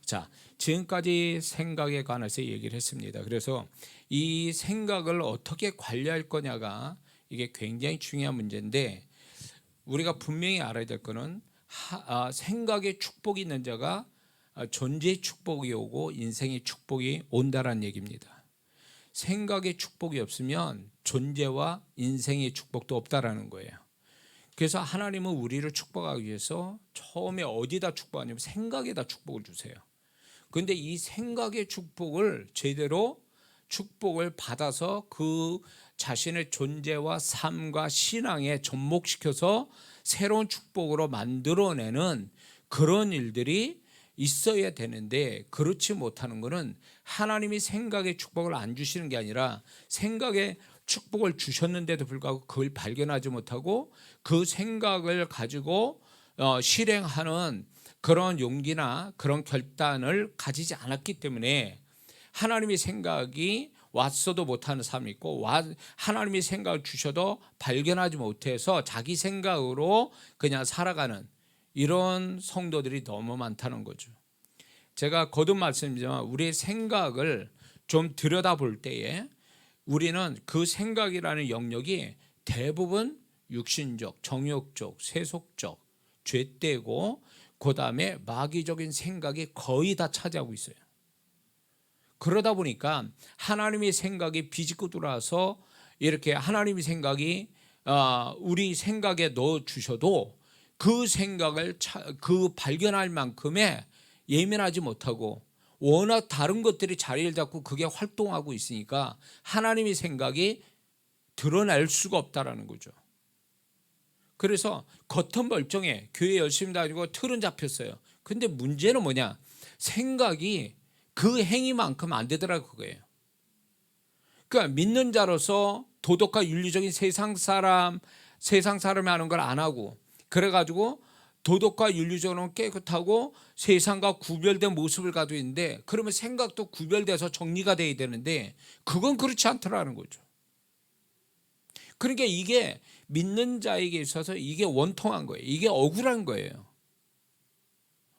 자, 지금까지 생각에 관해서 얘기를 했습니다. 그래서 이 생각을 어떻게 관리할 거냐가 이게 굉장히 중요한 문제인데, 우리가 분명히 알아야 될 거는 생각에 축복이 있는 자가 존재의 축복이 오고 인생의 축복이 온다라는 얘기입니다. 생각에 축복이 없으면 존재와 인생의 축복도 없다라는 거예요. 그래서 하나님은 우리를 축복하기 위해서 처음에 어디다 축복하냐면 생각에다 축복을 주세요. 그런데 이 생각의 축복을 제대로 축복을 받아서 그 자신의 존재와 삶과 신앙에 접목시켜서 새로운 축복으로 만들어내는 그런 일들이 있어야 되는데, 그렇지 못하는 것은 하나님이 생각의 축복을 안 주시는 게 아니라 생각의 축복을 주셨는데도 불구하고 그걸 발견하지 못하고 그 생각을 가지고 실행하는 그런 용기나 그런 결단을 가지지 않았기 때문에 하나님의 생각이 왔어도 못하는 삶이 있고, 하나님의 생각을 주셔도 발견하지 못해서 자기 생각으로 그냥 살아가는 이런 성도들이 너무 많다는 거죠. 제가 거듭 말씀드리지만 우리의 생각을 좀 들여다볼 때에 우리는 그 생각이라는 영역이 대부분 육신적, 정욕적, 세속적, 죄되고 그 다음에 마귀적인 생각이 거의 다 차지하고 있어요. 그러다 보니까 하나님의 생각이 비집고 들어와서 이렇게 하나님의 생각이 우리 생각에 넣어주셔도 그 생각을 발견할 만큼의 예민하지 못하고 워낙 다른 것들이 자리를 잡고 그게 활동하고 있으니까 하나님의 생각이 드러날 수가 없다라는 거죠. 그래서 겉은 멀쩡해, 교회 열심히 다니고 틀은 잡혔어요. 근데 문제는 뭐냐, 생각이 그 행위만큼 안 되더라고 그거예요. 그러니까 믿는 자로서 도덕과 윤리적인 세상 사람이 하는 걸 안 하고, 그래가지고 도덕과 윤리적으로 깨끗하고 세상과 구별된 모습을 가지고 있는데, 그러면 생각도 구별돼서 정리가 돼야 되는데 그건 그렇지 않더라는 거죠. 그러니까 이게 믿는 자에게 있어서 이게 원통한 거예요. 이게 억울한 거예요.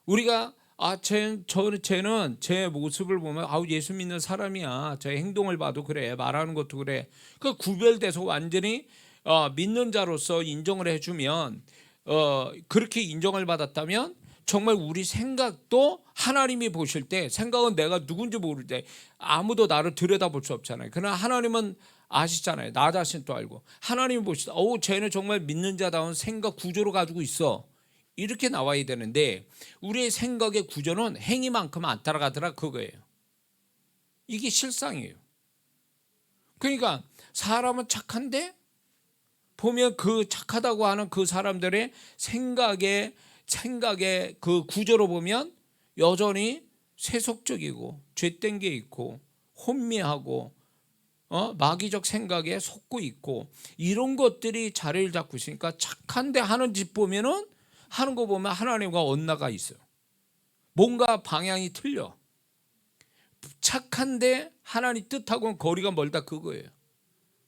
우리가 쟤는 제 모습을 보면 예수 믿는 사람이야, 제 행동을 봐도 그래, 말하는 것도 그래, 그 구별돼서 완전히 믿는 자로서 인정을 해주면, 그렇게 인정을 받았다면 정말 우리 생각도 하나님이 보실 때, 생각은 내가 누군지 모를 때 아무도 나를 들여다볼 수 없잖아요. 그러나 하나님은 아시잖아요. 나 자신도 알고 하나님이 보시다, 쟤는 정말 믿는 자다운 생각 구조로 가지고 있어, 이렇게 나와야 되는데 우리의 생각의 구조는 행위만큼 안 따라가더라 그거예요. 이게 실상이에요. 그러니까 사람은 착한데 보면 그 착하다고 하는 그 사람들의 생각의 그 구조로 보면 여전히 세속적이고 죄된 게 있고 혼미하고 마귀적 생각에 속고 있고, 이런 것들이 자리를 잡고 있으니까 착한데 하는 짓 보면은, 하는 거 보면 하나님과 엇나가 있어요. 뭔가 방향이 틀려. 착한데 하나님 뜻하고는 거리가 멀다 그거예요.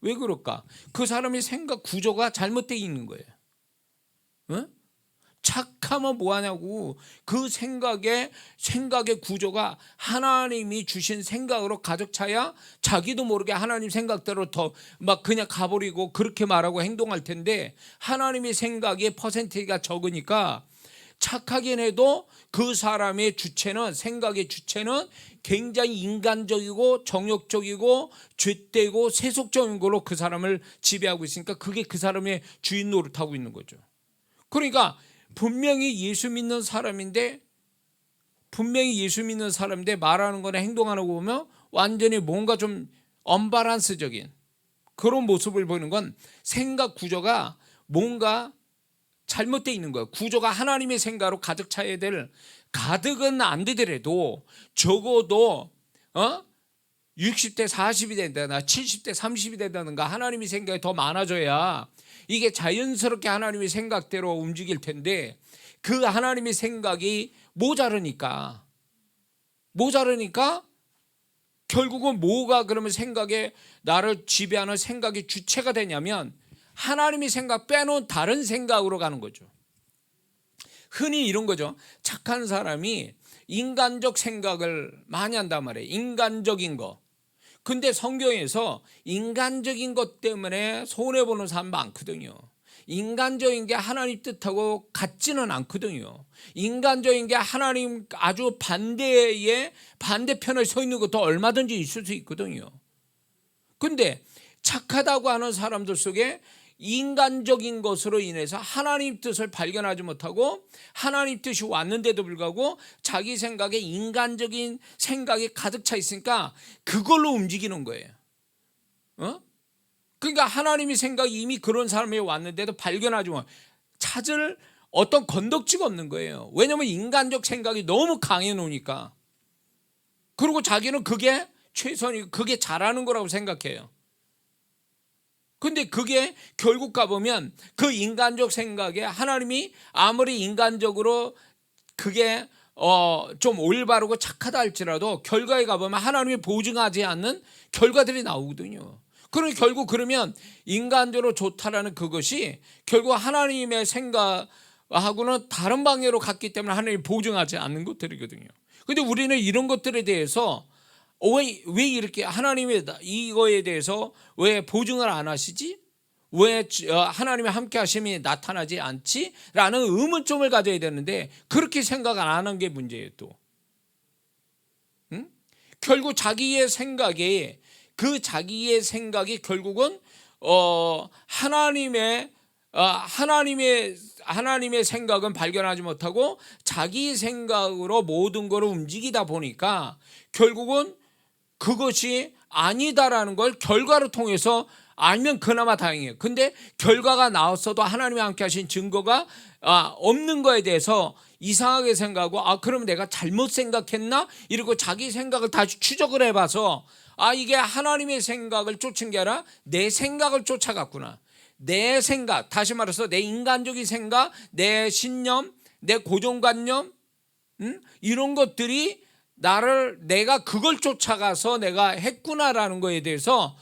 왜 그럴까? 그 사람의 생각 구조가 잘못되어 있는 거예요. 응? 착하면 뭐하냐고, 그 생각의 구조가 하나님이 주신 생각으로 가득 차야 자기도 모르게 하나님 생각대로 더 막 그냥 가버리고 그렇게 말하고 행동할 텐데, 하나님의 생각의 퍼센테이지가 적으니까 착하긴 해도 그 사람의 주체는, 생각의 주체는 굉장히 인간적이고 정욕적이고 죄되고 세속적인 걸로 그 사람을 지배하고 있으니까 그게 그 사람의 주인 노릇하고 있는 거죠. 그러니까 분명히 예수 믿는 사람인데 말하는 거나 행동하는 거 보면 완전히 뭔가 좀 언밸런스적인 그런 모습을 보이는 건 생각 구조가 뭔가 잘못되어 있는 거예요. 구조가 하나님의 생각으로 가득 차야 될, 가득은 안 되더라도 적어도 60대 40이 된다나 70대 30이 된다든가 하나님의 생각이 더 많아져야 이게 자연스럽게 하나님의 생각대로 움직일 텐데, 그 하나님의 생각이 모자르니까 결국은 뭐가 그러면 생각에 나를 지배하는 생각의 주체가 되냐면 하나님의 생각 빼놓은 다른 생각으로 가는 거죠. 흔히 이런 거죠. 착한 사람이 인간적 생각을 많이 한단 말이에요. 인간적인 거. 근데 성경에서 인간적인 것 때문에 손해보는 사람 많거든요. 인간적인 게 하나님 뜻하고 같지는 않거든요. 인간적인 게 하나님 아주 반대편에 서 있는 것도 얼마든지 있을 수 있거든요. 근데 착하다고 하는 사람들 속에 인간적인 것으로 인해서 하나님 뜻을 발견하지 못하고 하나님 뜻이 왔는데도 불구하고 자기 생각에 인간적인 생각이 가득 차 있으니까 그걸로 움직이는 거예요. 그러니까 하나님의 생각이 이미 그런 사람이 왔는데도 발견하지 못, 찾을 어떤 건덕지가 없는 거예요. 왜냐하면 인간적 생각이 너무 강해 놓으니까. 그리고 자기는 그게 최선이고 그게 잘하는 거라고 생각해요. 근데 그게 결국 가보면 그 인간적 생각에 하나님이 아무리 인간적으로 그게 좀 올바르고 착하다 할지라도 결과에 가보면 하나님이 보증하지 않는 결과들이 나오거든요. 그럼 결국 그러면 인간적으로 좋다라는 그것이 결국 하나님의 생각하고는 다른 방향으로 갔기 때문에 하나님이 보증하지 않는 것들이거든요. 근데 우리는 이런 것들에 대해서 왜 이렇게 하나님의 이거에 대해서 왜 보증을 안 하시지? 왜 하나님의 함께 하심이 나타나지 않지? 라는 의문점을 가져야 되는데 그렇게 생각 안 하는 게 문제예요. 또 결국 자기의 생각이 결국은 하나님의 생각은 발견하지 못하고 자기 생각으로 모든 것을 움직이다 보니까 결국은 그것이 아니다라는 걸 결과를 통해서 알면 그나마 다행이에요. 근데 결과가 나왔어도 하나님이 함께 하신 증거가 없는 거에 대해서 이상하게 생각하고 그럼 내가 잘못 생각했나? 이러고 자기 생각을 다시 추적을 해봐서 이게 하나님의 생각을 쫓은 게 아니라 내 생각을 쫓아갔구나. 내 생각, 다시 말해서 내 인간적인 생각, 내 신념, 내 고정관념, 이런 것들이 내가 그걸 쫓아가서 내가 했구나라는 거에 대해서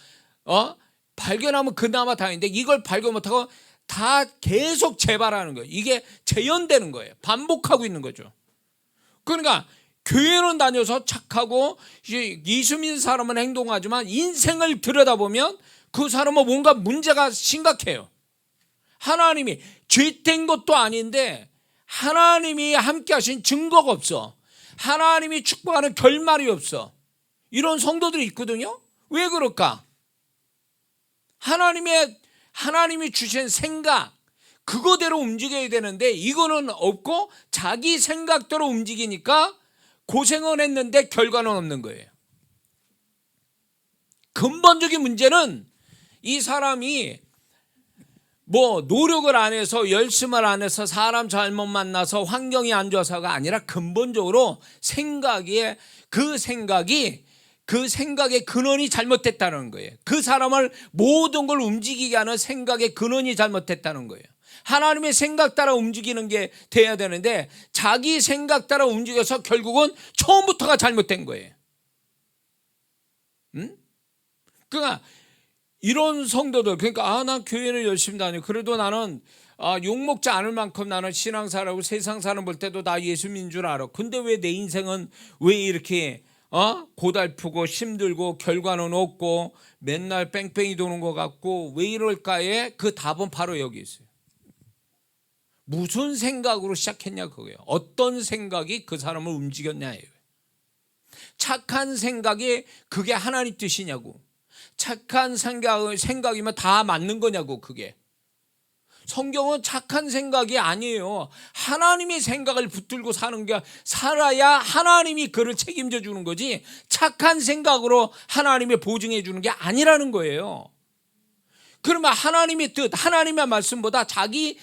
발견하면 그나마 다행인데 이걸 발견 못하고 다 계속 재발하는 거예요. 이게 재현되는 거예요. 반복하고 있는 거죠. 그러니까 교회는 다녀서 착하고 예수 믿는 사람은 행동하지만 인생을 들여다보면 그 사람은 뭔가 문제가 심각해요. 하나님이 죄된 것도 아닌데 하나님이 함께 하신 증거가 없어. 하나님이 축복하는 결말이 없어. 이런 성도들이 있거든요. 왜 그럴까? 하나님이 주신 생각 그거대로 움직여야 되는데 이거는 없고 자기 생각대로 움직이니까 고생은 했는데 결과는 없는 거예요. 근본적인 문제는 이 사람이 노력을 안 해서 열심을 안 해서 사람 잘못 만나서 환경이 안 좋아서가 아니라 근본적으로 그 생각의 근원이 잘못됐다는 거예요. 그 사람을 모든 걸 움직이게 하는 생각의 근원이 잘못됐다는 거예요. 하나님의 생각 따라 움직이는 게 돼야 되는데 자기 생각 따라 움직여서 결국은 처음부터가 잘못된 거예요. 그러니까 이런 성도들, 그러니까 난 교회를 열심히 다녀. 그래도 나는 욕먹지 않을 만큼 나는 신앙사라고 세상 사람 볼 때도 나 예수 믿는 줄 알아. 근데 왜 내 인생은 왜 이렇게 고달프고 힘들고 결과는 없고 맨날 뺑뺑이 도는 것 같고 왜 이럴까에 그 답은 바로 여기 있어요. 무슨 생각으로 시작했냐 그거예요. 어떤 생각이 그 사람을 움직였냐예요. 착한 생각이 그게 하나님 뜻이냐고. 착한 생각이면 다 맞는 거냐고. 그게 성경은 착한 생각이 아니에요. 하나님의 생각을 붙들고 살아야 하나님이 그를 책임져 주는 거지 착한 생각으로 하나님이 보증해 주는 게 아니라는 거예요. 그러면 하나님의 뜻, 하나님의 말씀보다 자기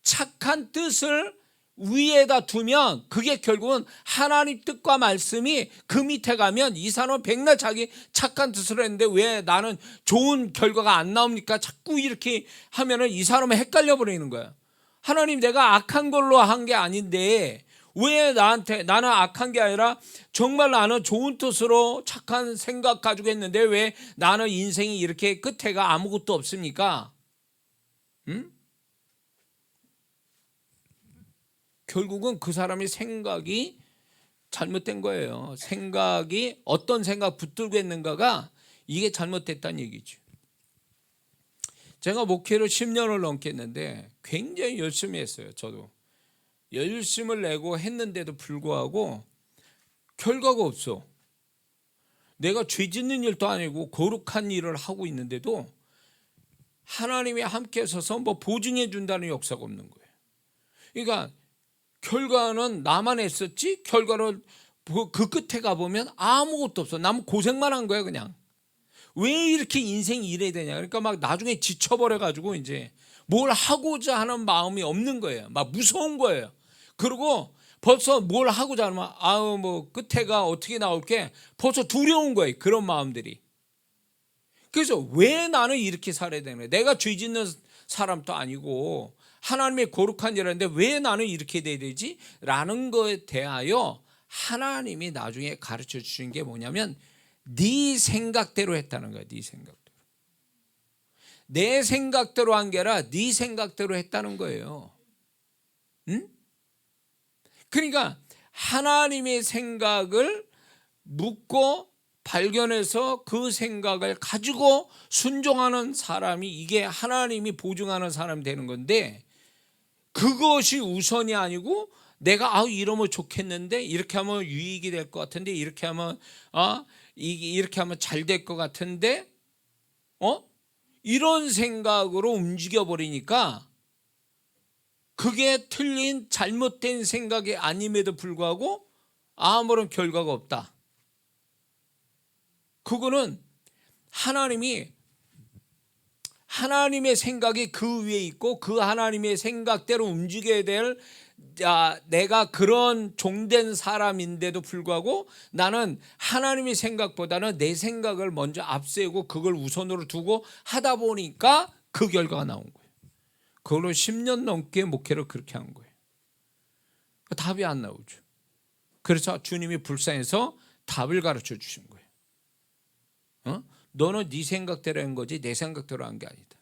착한 뜻을 위에다 두면 그게 결국은 하나님 뜻과 말씀이 그 밑에 가면 이 사람은 백날 자기 착한 뜻을 했는데 왜 나는 좋은 결과가 안 나옵니까? 자꾸 이렇게 하면은 이 사람은 헷갈려 버리는 거야. 하나님 내가 악한 걸로 한 게 아닌데 왜 나는 악한 게 아니라 정말 나는 좋은 뜻으로 착한 생각 가지고 했는데 왜 나는 인생이 이렇게 끝에가 아무것도 없습니까? 결국은 그 사람의 생각이 잘못된 거예요. 생각이 어떤 생각 붙들고 있는가가 이게 잘못됐다는 얘기죠. 제가 목회를 10년을 넘게 했는데 굉장히 열심히 했어요. 저도 열심을 내고 했는데도 불구하고 결과가 없어. 내가 죄 짓는 일도 아니고 거룩한 일을 하고 있는데도 하나님이 함께 서서 뭐 보증해 준다는 역사가 없는 거예요. 그러니까 결과는 나만 했었지, 결과를 그 끝에 가보면 아무것도 없어. 나는 고생만 한 거야 그냥. 왜 이렇게 인생이 이래야 되냐. 그러니까 막 나중에 지쳐버려가지고 이제 뭘 하고자 하는 마음이 없는 거예요. 막 무서운 거예요. 그리고 벌써 뭘 하고자 하면 아우 뭐 끝에가 어떻게 나올게 벌써 두려운 거예요. 그런 마음들이. 그래서 왜 나는 이렇게 살아야 되는 거야. 내가 죄 짓는 사람도 아니고 하나님의 거룩한 일인데 왜 나는 이렇게 돼야 되지? 라는 거에 대하여 하나님이 나중에 가르쳐 주신 게 뭐냐면 네 생각대로 했다는 거야. 네 생각대로. 내 생각대로 한 게 아니라 네 생각대로 했다는 거예요. 응? 그러니까 하나님의 생각을 묻고 발견해서 그 생각을 가지고 순종하는 사람이 이게 하나님이 보증하는 사람이 되는 건데 그것이 우선이 아니고 내가 이러면 좋겠는데 이렇게 하면 유익이 될 것 같은데 이렇게 하면 이렇게 하면 잘 될 것 같은데 이런 생각으로 움직여 버리니까 그게 틀린 잘못된 생각이 아님에도 불구하고 아무런 결과가 없다. 그거는 하나님의 생각이 그 위에 있고 그 하나님의 생각대로 움직여야 될 내가 그런 종된 사람인데도 불구하고 나는 하나님의 생각보다는 내 생각을 먼저 앞세우고 그걸 우선으로 두고 하다 보니까 그 결과가 나온 거예요. 그걸로 10년 넘게 목회를 그렇게 한 거예요. 답이 안 나오죠. 그래서 주님이 불쌍해서 답을 가르쳐 주신 거예요. 너는 네 생각대로 한 거지 내 생각대로 한 게 아니다.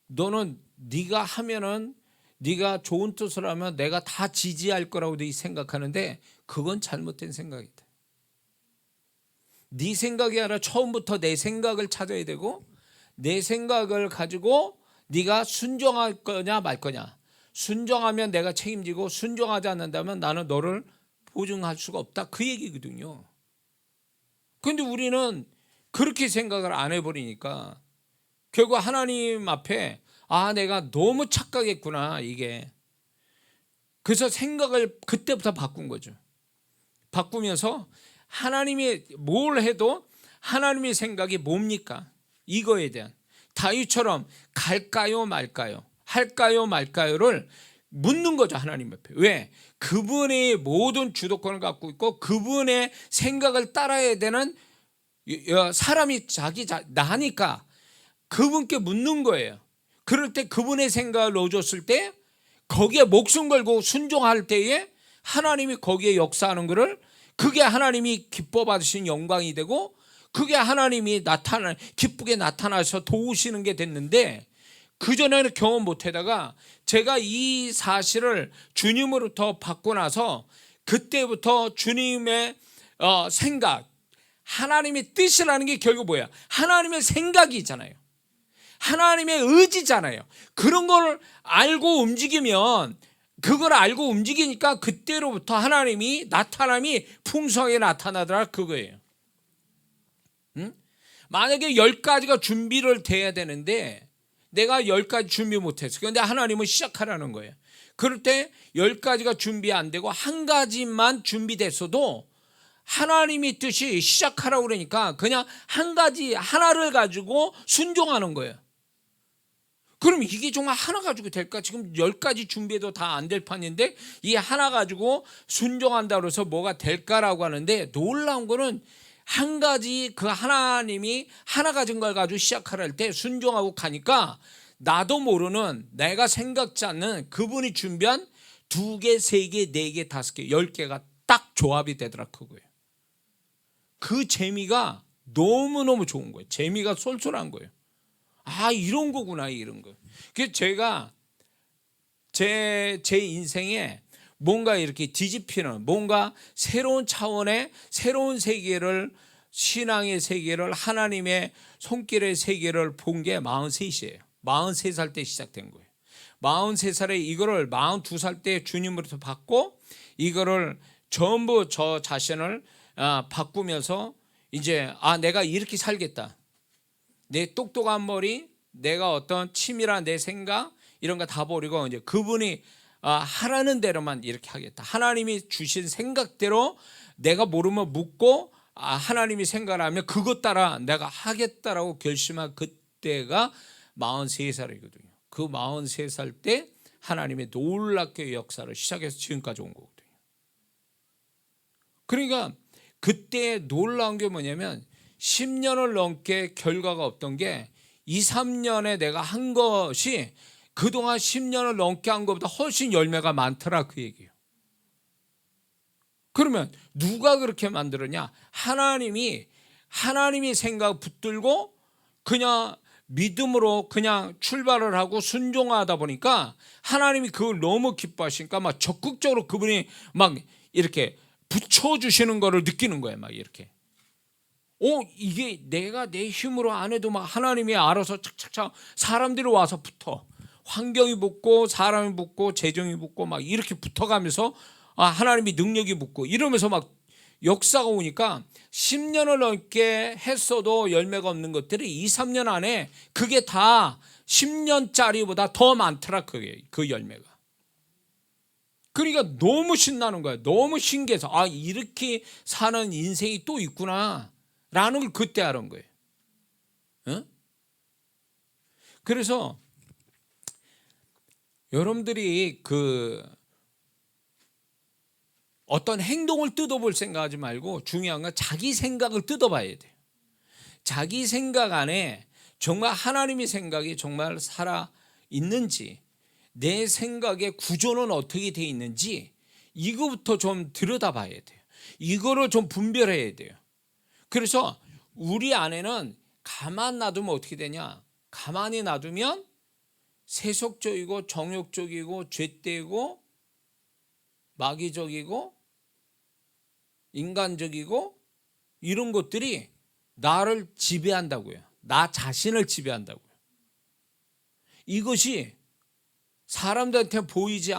너는 네가 하면은 네가 좋은 뜻을 하면 내가 다 지지할 거라고 네 생각하는데 그건 잘못된 생각이다. 네 생각이 아니라 처음부터 내 생각을 찾아야 되고 내 생각을 가지고 네가 순종할 거냐 말 거냐. 순종하면 내가 책임지고 순종하지 않는다면 나는 너를 보증할 수가 없다. 그 얘기거든요. 그런데 우리는 그렇게 생각을 안 해버리니까 결국 하나님 앞에 내가 너무 착각했구나 이게. 그래서 생각을 그때부터 바꾼 거죠. 바꾸면서 하나님이 뭘 해도 하나님의 생각이 뭡니까? 이거에 대한 다윗처럼 갈까요 말까요? 할까요 말까요를 묻는 거죠. 하나님 앞에. 왜? 그분의 모든 주도권을 갖고 있고 그분의 생각을 따라야 되는 사람이 나니까 그분께 묻는 거예요. 그럴 때 그분의 생각을 넣어줬을 때 거기에 목숨 걸고 순종할 때에 하나님이 거기에 역사하는 것을 그게 하나님이 기뻐 받으신 영광이 되고 그게 하나님이 기쁘게 나타나서 도우시는 게 됐는데 그전에는 경험 못 하다가 제가 이 사실을 주님으로부터 받고 나서 그때부터 주님의 생각, 하나님의 뜻이라는 게 결국 뭐야? 하나님의 생각이잖아요. 하나님의 의지잖아요. 그런 걸 알고 움직이면 그걸 알고 움직이니까 그때로부터 하나님이 나타남이 풍성하게 나타나더라 그거예요. 응? 만약에 10가지가 준비를 돼야 되는데 내가 10가지 준비 못했어. 그런데 하나님은 시작하라는 거예요. 그럴 때 10가지가 준비 안 되고 한 가지만 준비됐어도 하나님의 뜻이 시작하라고 그러니까 그냥 한 가지 하나를 가지고 순종하는 거예요. 그럼 이게 정말 하나 가지고 될까? 지금 10가지 준비해도 다 안 될 판인데 이 하나 가지고 순종한다고 해서 뭐가 될까라고 하는데 놀라운 거는 한 가지 그 하나님이 하나 가진 걸 가지고 시작하라 할 때 순종하고 가니까 나도 모르는 내가 생각지 않는 그분이 준비한 2개, 3개, 4개, 5개, 10개가 딱 조합이 되더라 그거예요. 그 재미가 너무너무 좋은 거예요. 재미가 쏠쏠한 거예요. 이런 거구나 이런 거. 그래서 제가 제 인생에 뭔가 이렇게 뒤집히는 뭔가 새로운 차원의 새로운 세계를 신앙의 세계를 하나님의 손길의 세계를 본 게 43이에요. 43살 때 시작된 거예요. 43살에 이거를 42살 때 주님으로부터 받고 이거를 전부 저 자신을 바꾸면서 이제 내가 이렇게 살겠다. 내 똑똑한 머리, 내가 어떤 치밀한 내 생각 이런 거 다 버리고 이제 그분이 하라는 대로만 이렇게 하겠다. 하나님이 주신 생각대로 내가 모르면 묻고 하나님이 생각하면 그것 따라 내가 하겠다라고 결심한 그때가 43살이거든요. 그 43살 때 하나님의 놀랍게 역사를 시작해서 지금까지 온 거거든요. 그러니까 그때 놀라운 게 뭐냐면 10년을 넘게 결과가 없던 게 2, 3년에 내가 한 것이 그동안 10년을 넘게 한 것보다 훨씬 열매가 많더라 그 얘기예요. 그러면 누가 그렇게 만들었냐? 하나님이 생각 붙들고 그냥 믿음으로 그냥 출발을 하고 순종하다 보니까 하나님이 그걸 너무 기뻐하시니까 막 적극적으로 그분이 막 이렇게 붙여주시는 거를 느끼는 거예요. 막 이렇게. 이게 내가 내 힘으로 안 해도 막 하나님이 알아서 착착착 사람들이 와서 붙어. 환경이 붙고 사람이 붙고 재정이 붙고 막 이렇게 붙어가면서 하나님이 능력이 붙고 이러면서 막 역사가 오니까 10년을 넘게 했어도 열매가 없는 것들이 2, 3년 안에 그게 다 10년짜리보다 더 많더라 그 열매가. 그러니까 너무 신나는 거야. 너무 신기해서 이렇게 사는 인생이 또 있구나 라는 걸 그때 알은 거예요. 어? 그래서 여러분들이 어떤 행동을 뜯어볼 생각하지 말고 중요한 건 자기 생각을 뜯어봐야 돼요. 자기 생각 안에 정말 하나님의 생각이 정말 살아 있는지, 내 생각의 구조는 어떻게 돼 있는지 이거부터 좀 들여다봐야 돼요. 이거를 좀 분별해야 돼요. 그래서 우리 안에는 가만 놔두면 어떻게 되냐? 가만히 놔두면 세속적이고 정욕적이고 죄되고 마귀적이고 인간적이고 이런 것들이 나를 지배한다고요. 나 자신을 지배한다고요. 이것이 사람들한테 보이지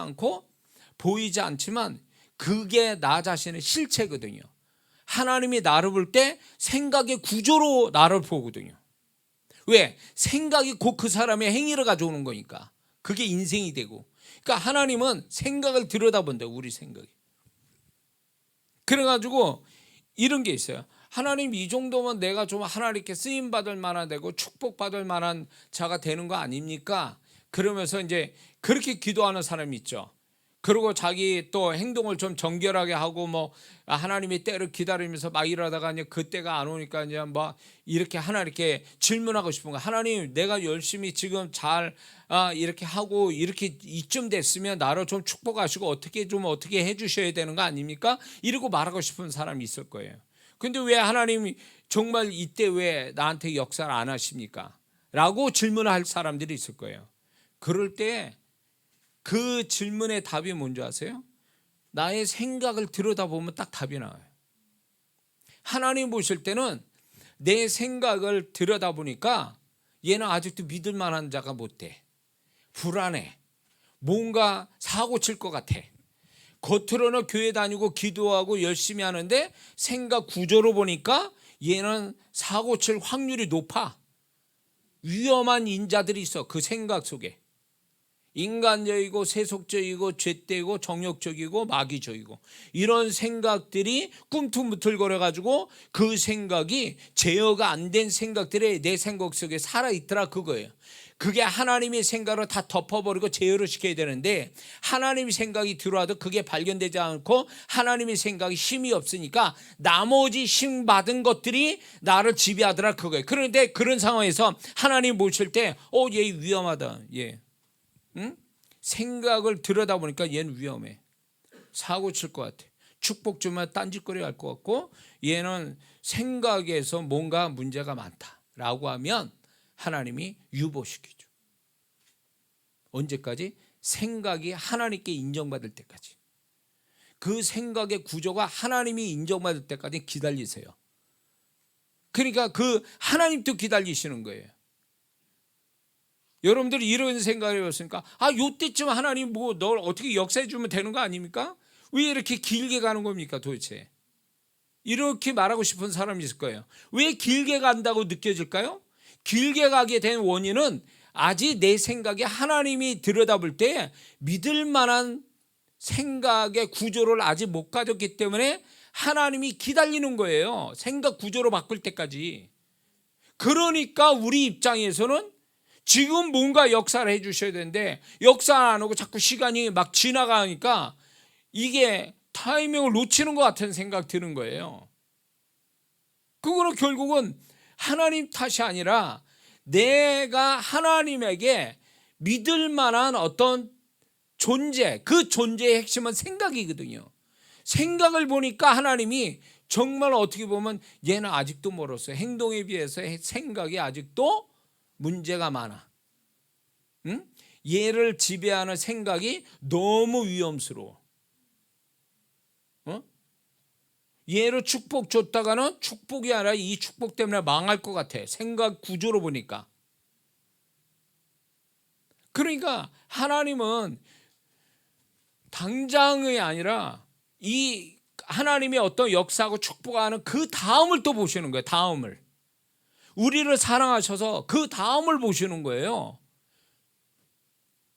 않지만 그게 나 자신의 실체거든요. 하나님이 나를 볼 때 생각의 구조로 나를 보거든요. 왜? 생각이 곧 그 사람의 행위를 가져오는 거니까. 그게 인생이 되고. 그러니까 하나님은 생각을 들여다본다. 우리 생각이. 그래가지고 이런 게 있어요. 하나님 이 정도면 내가 좀 하나님께 쓰임받을 만한 되고 축복받을 만한 자가 되는 거 아닙니까? 그러면서 이제 그렇게 기도하는 사람이 있죠. 그리고 자기 또 행동을 좀 정결하게 하고 뭐 하나님의 때를 기다리면서 막 이러다가 이제 그때가 안 오니까 이제 막 이렇게 하나님께 질문하고 싶은 거. 하나님, 내가 열심히 지금 잘 이렇게 하고 이렇게 이쯤 됐으면 나를 좀 축복하시고 어떻게 해주셔야 되는 거 아닙니까? 이러고 말하고 싶은 사람이 있을 거예요. 근데 왜 하나님이 정말 이때 왜 나한테 역사를 안 하십니까? 라고 질문할 사람들이 있을 거예요. 그럴 때 그 질문의 답이 뭔지 아세요? 나의 생각을 들여다보면 딱 답이 나와요. 하나님 보실 때는 내 생각을 들여다보니까 얘는 아직도 믿을 만한 자가 못 돼. 불안해. 뭔가 사고 칠 것 같아. 겉으로는 교회 다니고 기도하고 열심히 하는데 생각 구조로 보니까 얘는 사고 칠 확률이 높아. 위험한 인자들이 있어. 그 생각 속에. 인간적이고 세속적이고 죄되고 정욕적이고 마귀적이고 이런 생각들이 꿈틀꿈틀거려 가지고 그 생각이 제어가 안 된 생각들이 내 생각 속에 살아있더라 그거예요. 그게 하나님의 생각을 다 덮어버리고 제어를 시켜야 되는데 하나님의 생각이 들어와도 그게 발견되지 않고 하나님의 생각이 힘이 없으니까 나머지 힘 받은 것들이 나를 지배하더라 그거예요. 그런데 그런 상황에서 하나님 보실 때 얘 위험하다. 얘 응? 생각을 들여다보니까 얘는 위험해. 사고 칠 것 같아. 축복 주면 딴짓거리 할 것 같고 얘는 생각에서 뭔가 문제가 많다라고 하면 하나님이 유보시키죠. 언제까지? 생각이 하나님께 인정받을 때까지. 그 생각의 구조가 하나님이 인정받을 때까지 기다리세요. 그러니까 그 하나님도 기다리시는 거예요. 여러분들이 이런 생각을 해봤으니까 요때쯤 하나님 뭐 널 어떻게 역사해 주면 되는 거 아닙니까? 왜 이렇게 길게 가는 겁니까 도대체? 이렇게 말하고 싶은 사람이 있을 거예요. 왜 길게 간다고 느껴질까요? 길게 가게 된 원인은 아직 내 생각에 하나님이 들여다볼 때 믿을 만한 생각의 구조를 아직 못 가졌기 때문에 하나님이 기다리는 거예요. 생각 구조로 바꿀 때까지. 그러니까 우리 입장에서는 지금 뭔가 역사를 해 주셔야 되는데 역사 안 하고 자꾸 시간이 막 지나가니까 이게 타이밍을 놓치는 것 같은 생각 드는 거예요. 그거는 결국은 하나님 탓이 아니라 내가 하나님에게 믿을 만한 어떤 존재, 그 존재의 핵심은 생각이거든요. 생각을 보니까 하나님이 정말 어떻게 보면 얘는 아직도 멀었어. 행동에 비해서 생각이 아직도 문제가 많아. 응? 얘를 지배하는 생각이 너무 위험스러워. 얘를 축복 줬다가는 축복이 아니라 이 축복 때문에 망할 것 같아. 생각 구조로 보니까. 그러니까 하나님은 당장이 아니라 이 하나님의 어떤 역사하고 축복하는 그 다음을 또 보시는 거예요. 다음을. 우리를 사랑하셔서 그 다음을 보시는 거예요.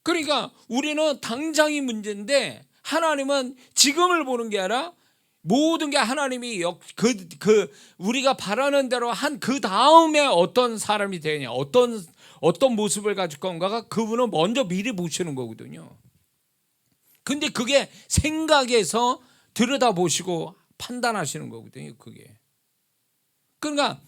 그러니까 우리는 당장이 문제인데 하나님은 지금을 보는 게 아니라 모든 게 하나님이 우리가 바라는 대로 한 그 다음에 어떤 사람이 되냐, 어떤 모습을 가질 건가가 그분은 먼저 미리 보시는 거거든요. 근데 그게 생각에서 들여다보시고 판단하시는 거거든요. 그게. 그러니까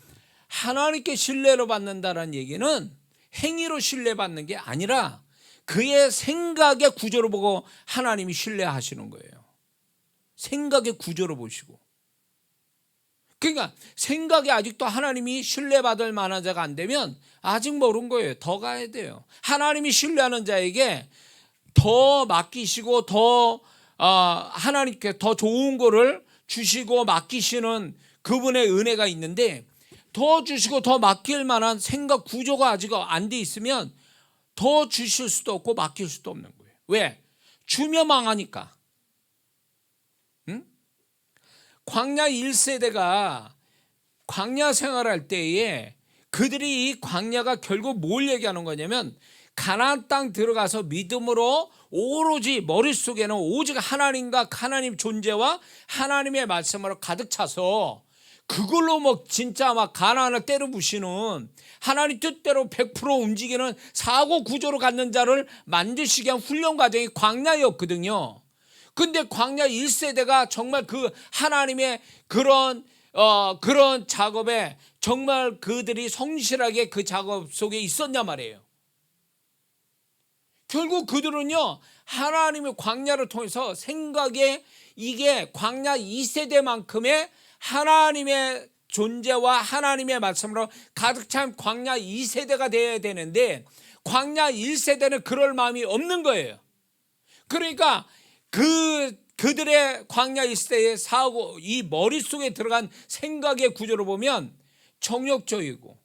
하나님께 신뢰를 받는다는 얘기는 행위로 신뢰받는 게 아니라 그의 생각의 구조를 보고 하나님이 신뢰하시는 거예요. 생각의 구조로 보시고. 그러니까 생각이 아직도 하나님이 신뢰받을 만한 자가 안 되면 아직 모른 거예요. 더 가야 돼요. 하나님이 신뢰하는 자에게 더 맡기시고 더 하나님께 더 좋은 거를 주시고 맡기시는 그분의 은혜가 있는데 더 주시고 더 맡길 만한 생각 구조가 아직 안 돼 있으면 더 주실 수도 없고 맡길 수도 없는 거예요. 왜? 주면 망하니까. 광야 1세대가 광야 생활할 때에 그들이 이 광야가 결국 뭘 얘기하는 거냐면 가나안 땅 들어가서 믿음으로 오로지 머릿속에는 오직 하나님과 하나님 존재와 하나님의 말씀으로 가득 차서 그걸로 뭐 진짜 막 가나안을 때려 부시는 하나님 뜻대로 100% 움직이는 사고 구조로 갖는 자를 만드시기 위한 훈련 과정이 광야였거든요. 근데 광야 1세대가 정말 그 하나님의 그런 작업에 정말 그들이 성실하게 그 작업 속에 있었냐 말이에요. 결국 그들은요 하나님의 광야를 통해서 생각에 이게 광야 2세대만큼의 하나님의 존재와 하나님의 말씀으로 가득 찬 광야 2세대가 되어야 되는데 광야 1세대는 그럴 마음이 없는 거예요. 그러니까 그들의 광야 1세대의 사고 이 머릿속에 들어간 생각의 구조를 보면 정욕적이고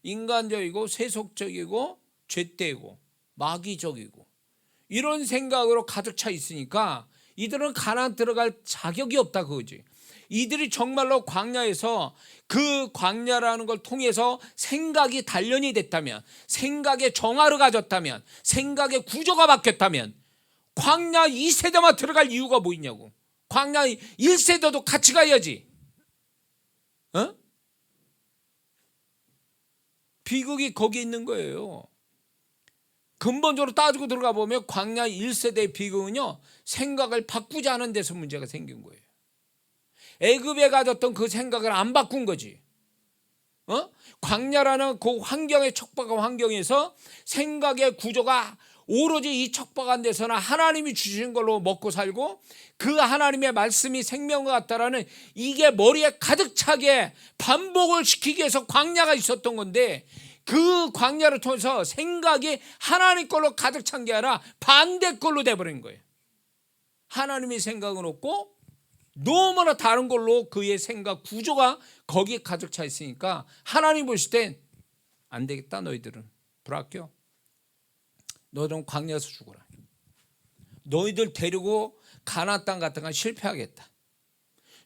인간적이고 세속적이고 죄되고 마귀적이고 이런 생각으로 가득 차 있으니까 이들은 가나안 들어갈 자격이 없다 그거지. 이들이 정말로 광야에서 그 광야라는 걸 통해서 생각이 단련이 됐다면 생각의 정화를 가졌다면 생각의 구조가 바뀌었다면 광야 2세대만 들어갈 이유가 뭐 있냐고. 광야 1세대도 같이 가야지. 비극이 거기 있는 거예요. 근본적으로 따지고 들어가 보면 광야 1세대의 비극은요 생각을 바꾸지 않은 데서 문제가 생긴 거예요. 애굽에 가졌던 그 생각을 안 바꾼 거지. 광야라는 그 환경의 척박한 환경에서 생각의 구조가 오로지 이 척박한 데서는 하나님이 주신 걸로 먹고 살고 그 하나님의 말씀이 생명과 같다라는 이게 머리에 가득 차게 반복을 시키기 위해서 광야가 있었던 건데 그 광야를 통해서 생각이 하나님 걸로 가득 찬 게 아니라 반대 걸로 돼버린 거예요. 하나님의 생각은 없고 너무나 다른 걸로 그의 생각 구조가 거기에 가득 차 있으니까 하나님 보실 땐 안 되겠다. 너희들은 불합격. 너희들은 광야에서 죽어라. 너희들 데리고 가나안 땅 같은 건 실패하겠다.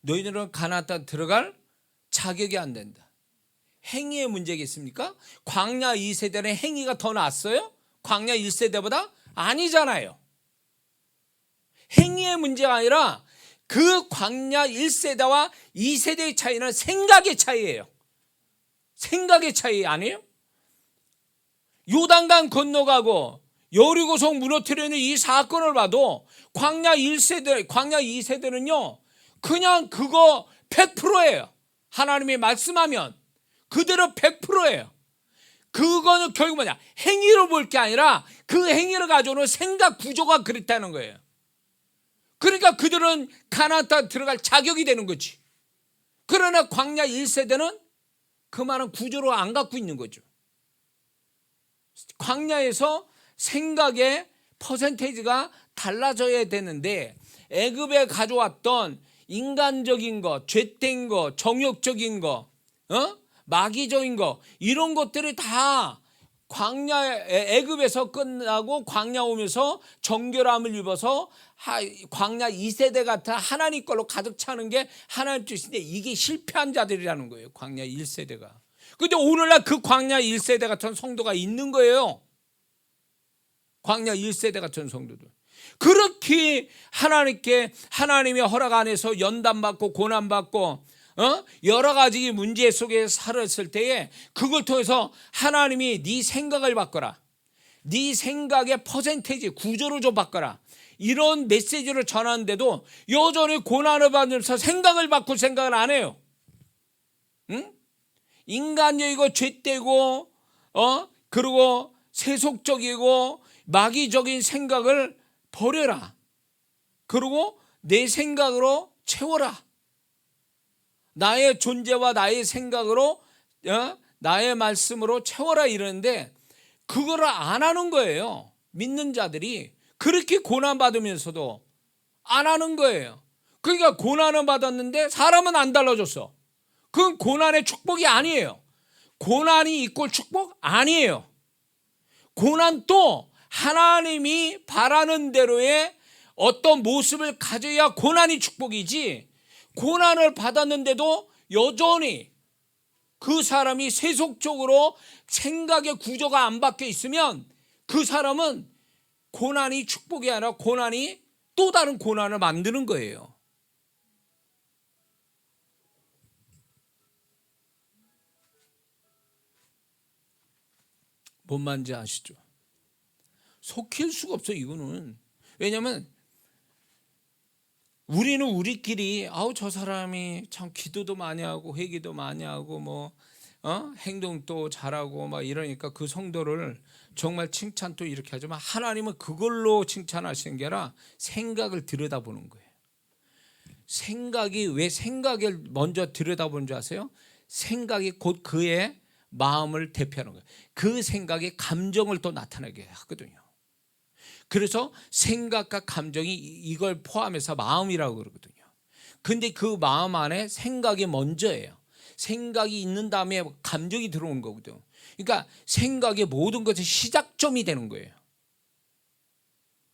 너희들은 가나안 땅 들어갈 자격이 안 된다. 행위의 문제겠습니까? 광야 2세대는 행위가 더 낫어요? 광야 1세대보다? 아니잖아요. 행위의 문제가 아니라 그 광야 1세대와 2세대의 차이는 생각의 차이예요. 생각의 차이 아니에요? 요단강 건너가고 여리고성 무너뜨리는 이 사건을 봐도 광야 1세대, 광야 2세대는요 그냥 그거 100%예요. 하나님이 말씀하면 그대로 100%예요. 그거는 결국 뭐냐? 행위로 볼 게 아니라 그 행위를 가져오는 생각 구조가 그렇다는 거예요. 그러니까 그들은 가나안 땅 들어갈 자격이 되는 거지. 그러나 광야 1세대는 그 말은 구조로 안 갖고 있는 거죠. 광야에서 생각의 퍼센테이지가 달라져야 되는데 애굽에 가져왔던 인간적인 거, 죄된 거, 정욕적인 거, 마귀적인 거 이런 것들이 다 광야 애굽에서 끝나고 광야 오면서 정결함을 입어서 광야 2세대 같은 하나님 걸로 가득 차는 게 하나님 뜻인데 이게 실패한 자들이라는 거예요. 광야 1세대가. 근데 오늘날 그 광야 1세대 같은 성도가 있는 거예요. 광야 1세대 같은 성도들. 그렇게 하나님께 하나님의 허락 안에서 연단받고 고난받고 여러 가지 문제 속에 살았을 때에 그걸 통해서 하나님이 네 생각을 바꿔라. 네 생각의 퍼센테이지 구조를 좀 바꿔라. 이런 메시지를 전하는데도 여전히 고난을 받으면서 생각을 바꿀 생각을 안 해요. 응? 인간적이고 죄되고 그리고 세속적이고 마귀적인 생각을 버려라. 그리고 내 생각으로 채워라. 나의 존재와 나의 생각으로 나의 말씀으로 채워라 이러는데 그거를 안 하는 거예요. 믿는 자들이 그렇게 고난받으면서도 안 하는 거예요. 그러니까 고난은 받았는데 사람은 안 달라졌어. 그건 고난의 축복이 아니에요. 고난이 이꼴 축복 아니에요. 고난도 하나님이 바라는 대로의 어떤 모습을 가져야 고난이 축복이지, 고난을 받았는데도 여전히 그 사람이 세속적으로 생각의 구조가 안 바뀌어 있으면 그 사람은 고난이 축복이 아니라 고난이 또 다른 고난을 만드는 거예요. 뭔 말인지 아시죠? 속일 수가 없어 이거는. 왜냐하면 우리는 우리끼리 저 사람이 참 기도도 많이 하고 회개도 많이 하고 행동도 잘하고 막 이러니까 그 성도를 정말 칭찬도 이렇게 하지만 하나님은 그걸로 칭찬하시는 게 아니라 생각을 들여다보는 거예요. 생각이 왜 생각을 먼저 들여다보는 줄 아세요? 생각이 곧 그의 마음을 대표하는 거예요. 그 생각이 감정을 또 나타나게 하거든요. 그래서 생각과 감정이 이걸 포함해서 마음이라고 그러거든요. 근데 그 마음 안에 생각이 먼저예요. 생각이 있는 다음에 감정이 들어오는 거거든요. 그러니까 생각의 모든 것의 시작점이 되는 거예요.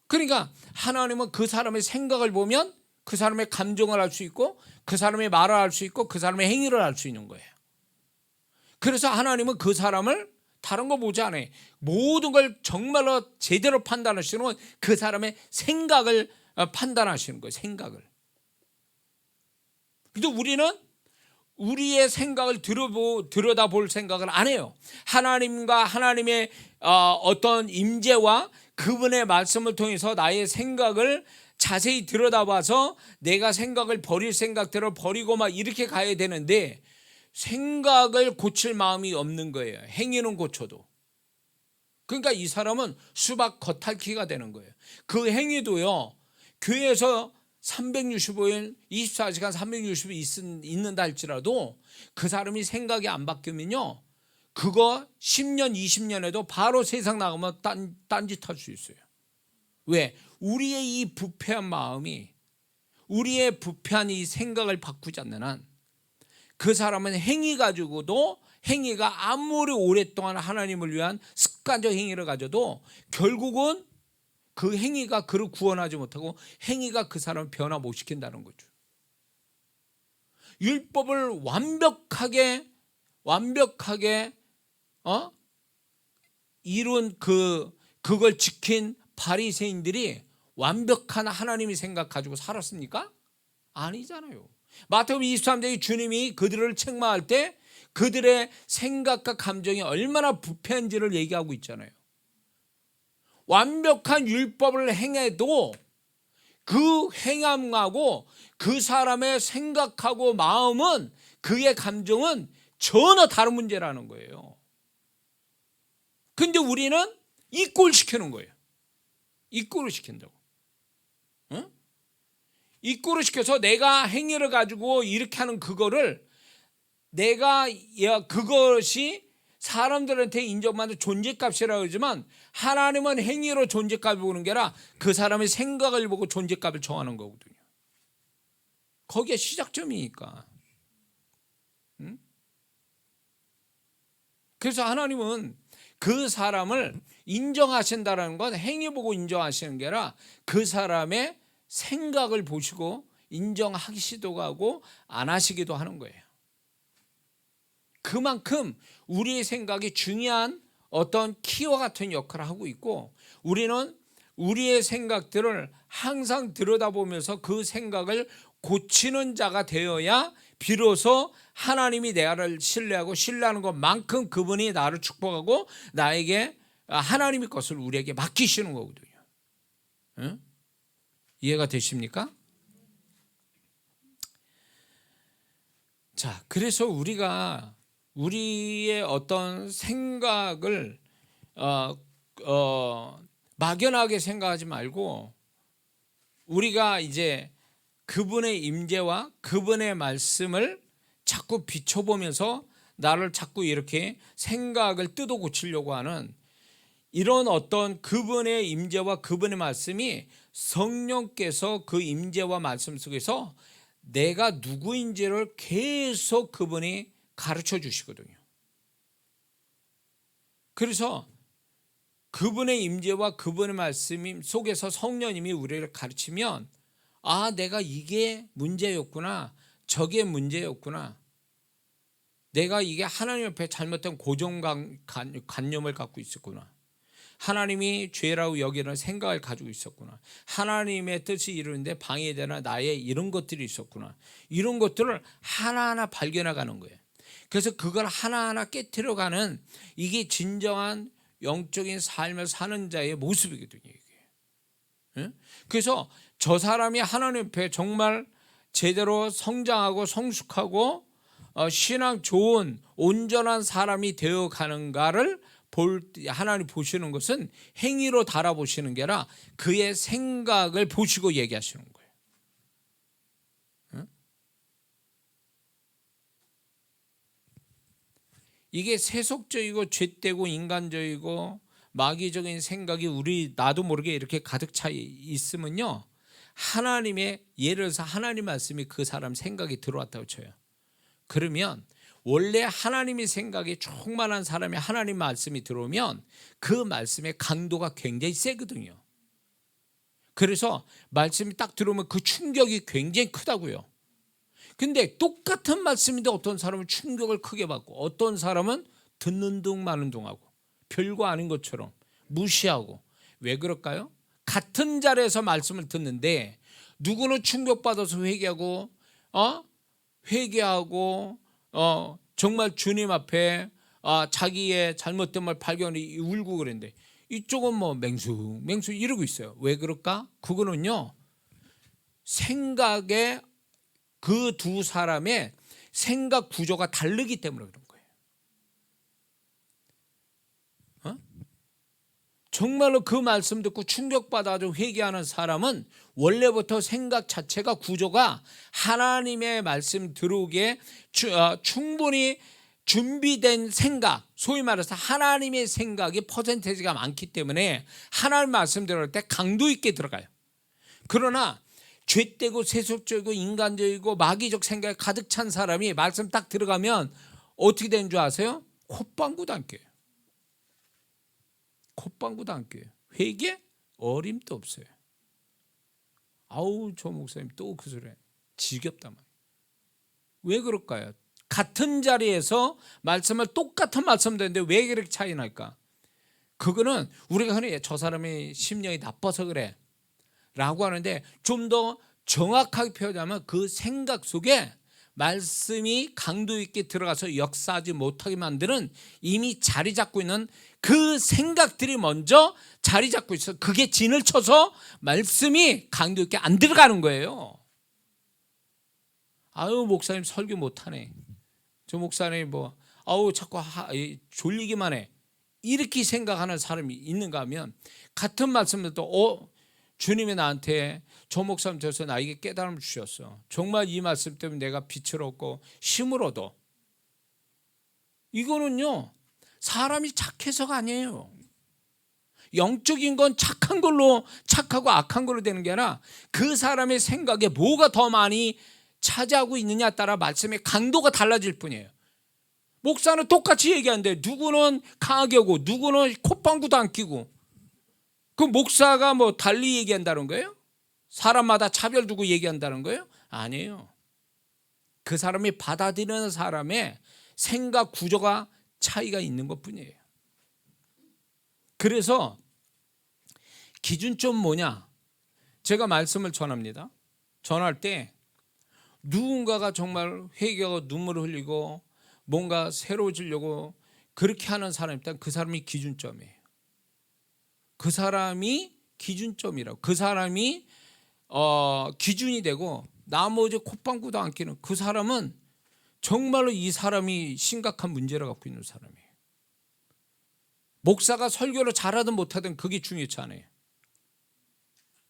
그러니까 하나님은 그 사람의 생각을 보면 그 사람의 감정을 알 수 있고 그 사람의 말을 알 수 있고 그 사람의 행위를 알 수 있는 거예요. 그래서 하나님은 그 사람을 다른 거 보지 않아요. 모든 걸 정말로 제대로 판단하시는 건 그 사람의 생각을 판단하시는 거예요. 생각을. 근데 우리는 우리의 생각을 들여다볼 생각을 안 해요. 하나님과 하나님의 어떤 임재와 그분의 말씀을 통해서 나의 생각을 자세히 들여다봐서 내가 생각을 버릴 생각들을 버리고 막 이렇게 가야 되는데 생각을 고칠 마음이 없는 거예요. 행위는 고쳐도. 그러니까 이 사람은 수박 겉핥기가 되는 거예요. 그 행위도요, 교회에서 365일 24시간 360일 있는다 할지라도 그 사람이 생각이 안 바뀌면요, 그거 10년 20년에도 바로 세상 나가면 딴짓 할 수 있어요. 왜? 우리의 이 부패한 마음이, 우리의 부패한 이 생각을 바꾸지 않는 한 그 사람은 행위 가지고도, 행위가 아무리 오랫동안 하나님을 위한 습관적 행위를 가져도 결국은 그 행위가 그를 구원하지 못하고 행위가 그 사람을 변화 못 시킨다는 거죠. 율법을 완벽하게 이룬 그걸 지킨 바리새인들이 완벽한 하나님의 생각 가지고 살았습니까? 아니잖아요. 마태복음 23장에 주님이 그들을 책망할 때 그들의 생각과 감정이 얼마나 부패한지를 얘기하고 있잖아요. 완벽한 율법을 행해도 그 행함하고 그 사람의 생각하고 마음은, 그의 감정은 전혀 다른 문제라는 거예요. 근데 우리는 이꼴 시키는 거예요. 이꼴을 시킨다고. 응? 이꼴을 시켜서 내가 행위를 가지고 이렇게 하는 그거를, 그것이 사람들한테 인정받는 존재값이라고 하지만 하나님은 행위로 존재값을 보는 게 아니라 그 사람의 생각을 보고 존재값을 정하는 거거든요. 거기에 시작점이니까. 응? 그래서 하나님은 그 사람을 인정하신다는 건 행위 보고 인정하시는 게 아니라 그 사람의 생각을 보시고 인정하시기도 하고 안 하시기도 하는 거예요. 그만큼 우리의 생각이 중요한 어떤 키와 같은 역할을 하고 있고, 우리는 우리의 생각들을 항상 들여다보면서 그 생각을 고치는 자가 되어야 비로소 하나님이 나를 신뢰하고 신뢰하는 것만큼 그분이 나를 축복하고 나에게 하나님의 것을 우리에게 맡기시는 거거든요. 응? 이해가 되십니까? 자, 그래서 우리가 우리의 어떤 생각을 막연하게 생각하지 말고, 우리가 이제 그분의 임재와 그분의 말씀을 자꾸 비춰보면서 나를 자꾸 이렇게 생각을 뜯어 고치려고 하는 이런 어떤 그분의 임재와 그분의 말씀이, 성령께서 그 임재와 말씀 속에서 내가 누구인지를 계속 그분이 가르쳐 주시거든요. 그래서 그분의 임재와 그분의 말씀 속에서 성령님이 우리를 가르치면, 아, 내가 이게 문제였구나, 저게 문제였구나, 내가 이게 하나님 앞에 잘못된 고정관념을 갖고 있었구나, 하나님이 죄라고 여기는 생각을 가지고 있었구나, 하나님의 뜻이 이루는데 방해되나 나의 이런 것들이 있었구나, 이런 것들을 하나하나 발견해가는 거예요. 그래서 그걸 하나하나 깨트려가는, 이게 진정한 영적인 삶을 사는 자의 모습이거든요, 이게. 그래서 저 사람이 하나님 앞에 정말 제대로 성장하고 성숙하고 신앙 좋은 온전한 사람이 되어가는가를 하나님 보시는 것은 행위로 달아보시는 게 아니라 그의 생각을 보시고 얘기하시는 거예요. 이게 세속적이고 죄되고 인간적이고 마귀적인 생각이 나도 모르게 이렇게 가득 차 있으면요, 하나님의, 예를 들어서 하나님 말씀이 그 사람 생각이 들어왔다고 쳐요. 그러면 원래 하나님의 생각이 충만한 사람이 하나님 말씀이 들어오면 그 말씀의 강도가 굉장히 세거든요. 그래서 말씀이 딱 들어오면 그 충격이 굉장히 크다고요. 근데 똑같은 말씀인데 어떤 사람은 충격을 크게 받고 어떤 사람은 듣는 둥 마는 둥 하고 별거 아닌 것처럼 무시하고. 왜 그럴까요? 같은 자리에서 말씀을 듣는데 누구는 충격받아서 회개하고 정말 주님 앞에 자기의 잘못된 말 발견이 울고 그랬는데, 이쪽은 뭐 맹수 이러고 있어요. 왜 그럴까? 그거는요, 생각의 그 두 사람의 생각 구조가 다르기 때문에 그런 거예요. 정말로 그 말씀 듣고 충격받아서 회개하는 사람은 원래부터 생각 자체가 구조가 하나님의 말씀 들어오기에 충분히 준비된 생각, 소위 말해서 하나님의 생각이 퍼센테이지가 많기 때문에 하나님 말씀 들어갈 때 강도 있게 들어가요. 그러나 죄되고 세속적이고 인간적이고 마귀적 생각에 가득 찬 사람이 말씀 딱 들어가면 어떻게 되는 줄 아세요? 콧방구도 안 껴요. 콧방구도 안 껴요. 회개 어림도 없어요. 아우 저 목사님 또 그 소리 지겹단 말이에요. 왜 그럴까요? 같은 자리에서 말씀을 똑같은 말씀 되는데 왜 그렇게 차이 날까? 그거는 우리가 흔히 저 사람의 심령이 나빠서 그래 라고 하는데, 좀 더 정확하게 표현하면 그 생각 속에 말씀이 강도 있게 들어가서 역사하지 못하게 만드는 이미 자리 잡고 있는 그 생각들이 먼저 자리 잡고 있어. 그게 진을 쳐서 말씀이 강도 있게 안 들어가는 거예요. 아유 목사님 설교 못하네, 저 목사님 뭐 아우 자꾸 졸리기만 해, 이렇게 생각하는 사람이 있는가 하면, 같은 말씀을 또 주님이 나한테 저 목사님 돼서 나에게 깨달음을 주셨어, 정말 이 말씀 때문에 내가 빛을 얻고 힘을 얻어. 이거는요 사람이 착해서가 아니에요. 영적인 건 착한 걸로 착하고 악한 걸로 되는 게 아니라 그 사람의 생각에 뭐가 더 많이 차지하고 있느냐에 따라 말씀의 강도가 달라질 뿐이에요. 목사는 똑같이 얘기하는데 누구는 강하게 하고 누구는 콧방구도 안 끼고, 그 목사가 뭐 달리 얘기한다는 거예요? 사람마다 차별 두고 얘기한다는 거예요? 아니에요. 그 사람이 받아들이는 사람의 생각 구조가 차이가 있는 것뿐이에요. 그래서 기준점 뭐냐? 제가 말씀을 전합니다. 전할 때 누군가가 정말 회개하고 눈물을 흘리고 뭔가 새로워지려고 그렇게 하는 사람이 있다면 그 사람이 기준점이에요. 그 사람이 기준점이라고. 그 사람이 기준이 되고 나머지 콧방구도 안 끼는 그 사람은 정말로 이 사람이 심각한 문제를 갖고 있는 사람이에요. 목사가 설교를 잘하든 못하든 그게 중요치 않아요.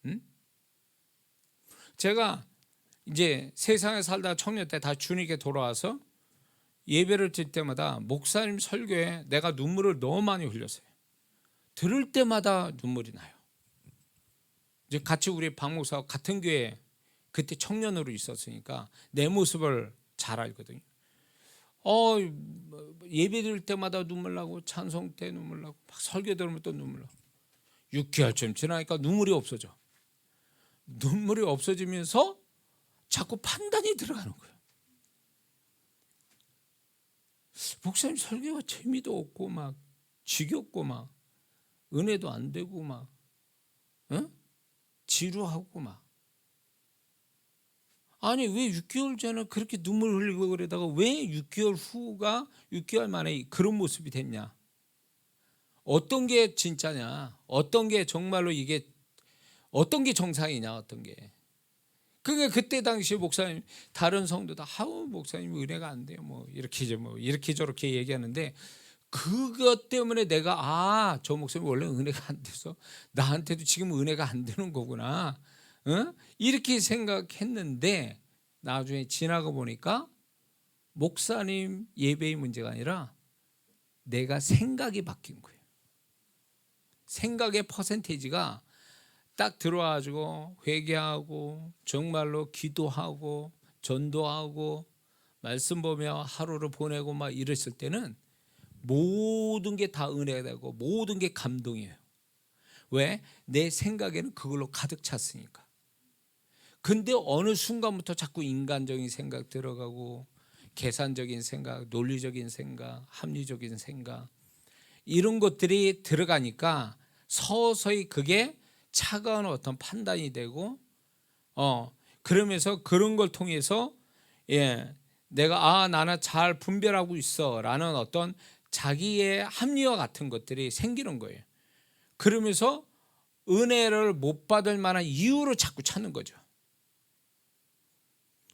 응? 제가 이제 세상에 살다 청년 때 다 주님께 돌아와서 예배를 드릴 때마다 목사님 설교에 내가 눈물을 너무 많이 흘렸어요. 들을 때마다 눈물이 나요. 이제 같이 우리 박 목사와 같은 교회 그때 청년으로 있었으니까 내 모습을 잘 알거든요. 예배 드릴 때마다 눈물 나고 찬송 때 눈물 나고 막 설교 들으면 또 눈물 나고 6개월쯤 지나니까 눈물이 없어져. 눈물이 없어지면서 자꾸 판단이 들어가는 거예요. 목사님 설교가 재미도 없고 막 지겹고 막 은혜도 안 되고 막 지루하고 막, 아니 왜 6개월 전에 그렇게 눈물 흘리고 그러다가 왜 6개월 후가 6개월 만에 그런 모습이 됐냐? 어떤 게 진짜냐? 어떤 게 정말로 이게 어떤 게 정상이냐? 어떤 게. 그러니까 그때 당시 목사님 다른 성도도 아우 목사님 은혜가 안 돼요 뭐 이렇게 저렇게 얘기하는데, 그것 때문에 내가 저 목사님 원래 은혜가 안 돼서 나한테도 지금 은혜가 안 되는 거구나, 이렇게 생각했는데 나중에 지나가 보니까 목사님 예배의 문제가 아니라 내가 생각이 바뀐 거예요. 생각의 퍼센테이지가 딱 들어와가지고 회개하고 정말로 기도하고 전도하고 말씀 보며 하루를 보내고 막 이랬을 때는 모든 게 다 은혜가 되고 모든 게 감동이에요. 왜? 내 생각에는 그걸로 가득 찼으니까. 근데 어느 순간부터 자꾸 인간적인 생각 들어가고 계산적인 생각, 논리적인 생각, 합리적인 생각 이런 것들이 들어가니까 서서히 그게 차가운 어떤 판단이 되고 그러면서 그런 걸 통해서 내가 나는 잘 분별하고 있어라는 어떤 자기의 합리화 같은 것들이 생기는 거예요. 그러면서 은혜를 못 받을 만한 이유로 자꾸 찾는 거죠.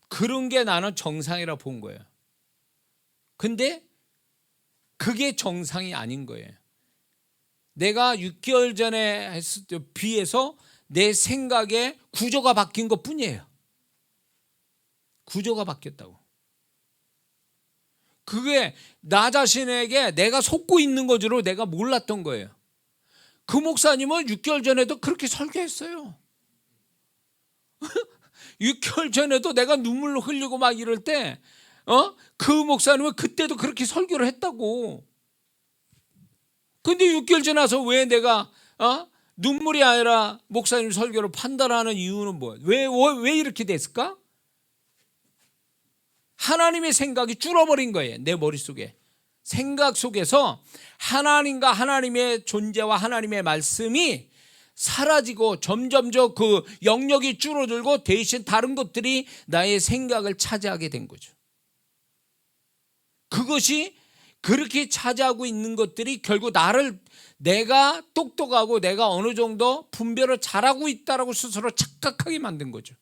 그런 게 나는 정상이라 본 거예요. 근데 그게 정상이 아닌 거예요. 내가 6개월 전에 했을 때 비해서 내 생각의 구조가 바뀐 것 뿐이에요. 구조가 바뀌었다고. 그게 나 자신에게 내가 속고 있는 거로 내가 몰랐던 거예요. 그 목사님은 6개월 전에도 그렇게 설교했어요. 6개월 전에도 내가 눈물로 흘리고 막 이럴 때 그 목사님은 그때도 그렇게 설교를 했다고. 근데 6개월 지나서 왜 내가 눈물이 아니라 목사님 설교를 판단하는 이유는 뭐예요? 왜 이렇게 됐을까? 하나님의 생각이 줄어버린 거예요. 내 머릿속에. 생각 속에서 하나님과 하나님의 존재와 하나님의 말씀이 사라지고 점점점 그 영역이 줄어들고 대신 다른 것들이 나의 생각을 차지하게 된 거죠. 그것이 그렇게 차지하고 있는 것들이 결국 내가 똑똑하고 내가 어느 정도 분별을 잘하고 있다라고 스스로 착각하게 만든 거죠.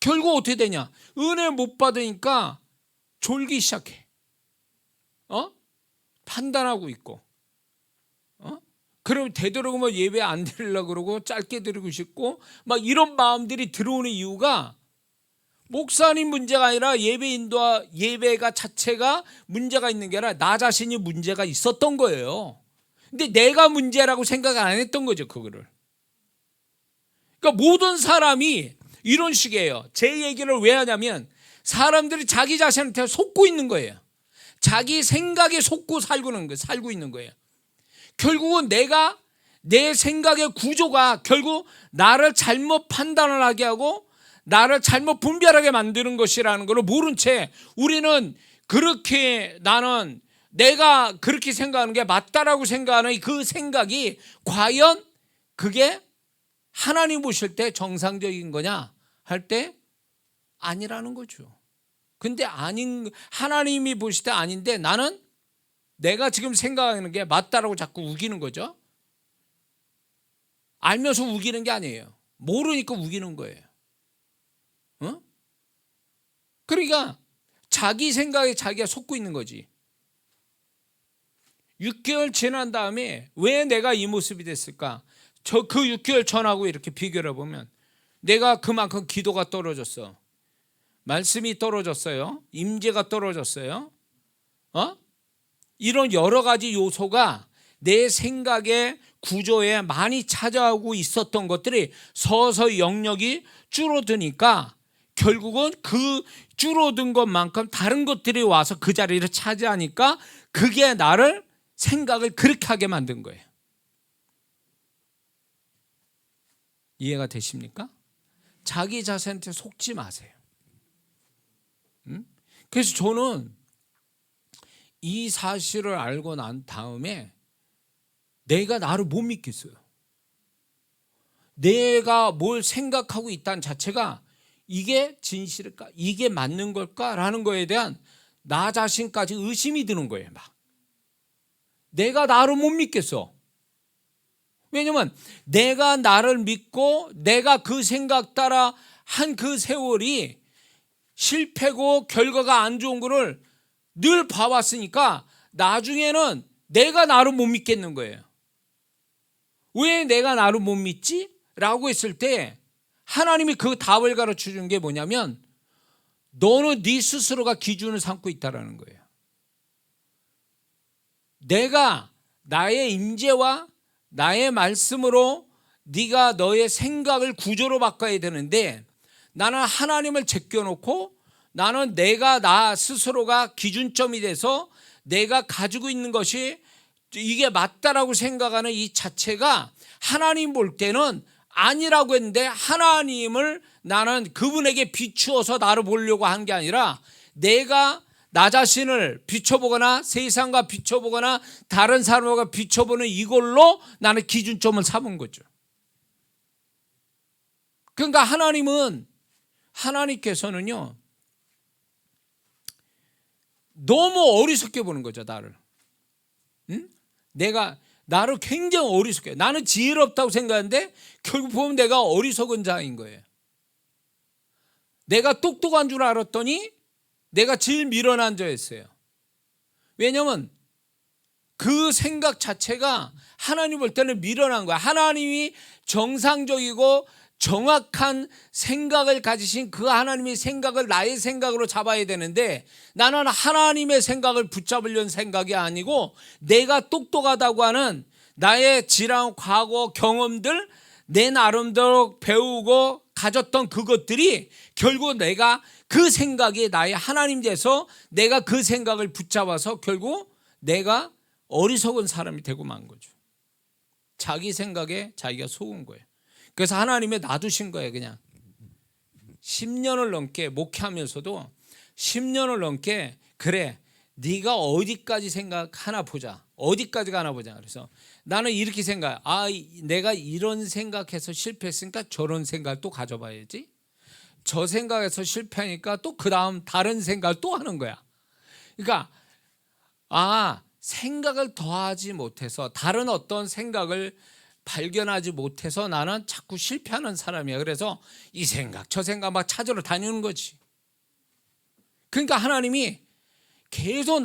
결국 어떻게 되냐? 은혜 못 받으니까 졸기 시작해. 판단하고 있고. 그럼 되도록이면 예배 안 드리려고 그러고 짧게 드리고 싶고 막 이런 마음들이 들어오는 이유가 목사님 문제가 아니라 예배가 자체가 문제가 있는 게 아니라 나 자신이 문제가 있었던 거예요. 근데 내가 문제라고 생각 안 했던 거죠, 그거를. 그러니까 모든 사람이 이런 식이에요. 제 얘기를 왜 하냐면 사람들이 자기 자신한테 속고 있는 거예요. 자기 생각에 속고 살고 있는 거예요. 결국은 내 생각의 구조가 결국 나를 잘못 판단을 하게 하고 나를 잘못 분별하게 만드는 것이라는 걸 모른 채 우리는 나는 내가 그렇게 생각하는 게 맞다라고 생각하는 그 생각이 과연 그게 하나님 보실 때 정상적인 거냐 할 때 아니라는 거죠. 근데 하나님이 보실 때 아닌데 나는 내가 지금 생각하는 게 맞다라고 자꾸 우기는 거죠. 알면서 우기는 게 아니에요. 모르니까 우기는 거예요. 그러니까 자기 생각에 자기가 속고 있는 거지. 6개월 지난 다음에 왜 내가 이 모습이 됐을까? 그 6개월 전하고 이렇게 비교를 해보면 내가 그만큼 기도가 떨어졌어. 말씀이 떨어졌어요. 임재가 떨어졌어요. 이런 여러 가지 요소가 내 생각의 구조에 많이 찾아오고 있었던 것들이 서서히 영역이 줄어드니까 결국은 그 줄어든 것만큼 다른 것들이 와서 그 자리를 차지하니까 그게 나를 생각을 그렇게 하게 만든 거예요. 이해가 되십니까? 자기 자신한테 속지 마세요. 그래서 저는 이 사실을 알고 난 다음에 내가 나를 못 믿겠어요. 내가 뭘 생각하고 있다는 자체가 이게 진실일까? 이게 맞는 걸까? 라는 거에 대한 나 자신까지 의심이 드는 거예요. 막. 내가 나를 못 믿겠어. 왜냐면 내가 나를 믿고 내가 그 생각 따라 한 그 세월이 실패고 결과가 안 좋은 거를 늘 봐왔으니까 나중에는 내가 나를 못 믿겠는 거예요. 왜 내가 나를 못 믿지? 라고 했을 때 하나님이 그 답을 가르쳐 준 게 뭐냐면 너는 네 스스로가 기준을 삼고 있다는 거예요. 내가 나의 임재와 나의 말씀으로 네가 너의 생각을 구조로 바꿔야 되는데 나는 하나님을 제껴놓고 나는 내가 나 스스로가 기준점이 돼서 내가 가지고 있는 것이 이게 맞다라고 생각하는 이 자체가 하나님 볼 때는 아니라고 했는데 하나님을 나는 그분에게 비추어서 나를 보려고 한 게 아니라 내가 나 자신을 비춰보거나 세상과 비춰보거나 다른 사람과 비춰보는 이걸로 나는 기준점을 삼은 거죠. 그러니까 하나님께서는요 너무 어리석게 보는 거죠. 나를. 내가 나를 굉장히 어리석게, 나는 지혜롭다고 생각하는데 결국 보면 내가 어리석은 자인 거예요. 내가 똑똑한 줄 알았더니 내가 제일 미련한 자였어요. 왜냐하면 그 생각 자체가 하나님 볼 때는 미련한 거야. 하나님이 정상적이고 정확한 생각을 가지신 그 하나님의 생각을 나의 생각으로 잡아야 되는데 나는 하나님의 생각을 붙잡으려는 생각이 아니고 내가 똑똑하다고 하는 나의 지나온 과거 경험들, 내 나름대로 배우고 가졌던 그것들이 결국 내가 그 생각이 나의 하나님 돼서 내가 그 생각을 붙잡아서 결국 내가 어리석은 사람이 되고 만 거죠. 자기 생각에 자기가 속은 거예요. 그래서 하나님이 놔두신 거예요. 그냥 10년을 넘게 목회하면서도 10년을 넘게 그래 네가 어디까지 생각하나 보자. 어디까지 가나 보자. 그래서 나는 이렇게 생각, 내가 이런 생각해서 실패했으니까 저런 생각을 또 가져봐야지. 저 생각에서 실패하니까 또 그 다음 다른 생각을 또 하는 거야. 그러니까 생각을 더하지 못해서 다른 어떤 생각을 발견하지 못해서 나는 자꾸 실패하는 사람이야. 그래서 이 생각 저 생각 막 찾으러 다니는 거지. 그러니까 하나님이 계속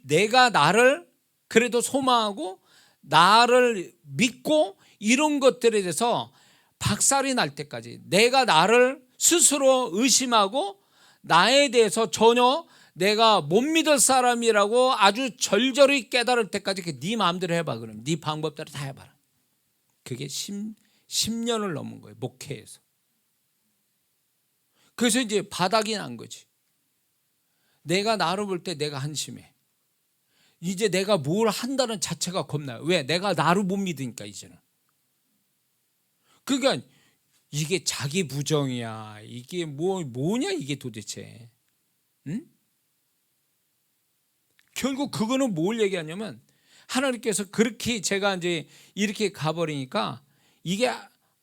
내가 나를 그래도 소망하고 나를 믿고 이런 것들에 대해서 박살이 날 때까지 내가 나를 스스로 의심하고 나에 대해서 전혀 내가 못 믿을 사람이라고 아주 절절히 깨달을 때까지 네 마음대로 해봐. 그럼 네 방법대로 다 해봐라. 그게 10년을 넘은 거예요. 목회에서. 그래서 이제 바닥이 난 거지. 내가 나를 볼 때 내가 한심해. 이제 내가 뭘 한다는 자체가 겁나요. 왜? 내가 나를 못 믿으니까 이제는. 그러니까 이게 자기 부정이야. 이게 뭐냐 이게 도대체. 응? 결국 그거는 뭘 얘기하냐면 하나님께서 그렇게 제가 이제 이렇게 가버리니까 이게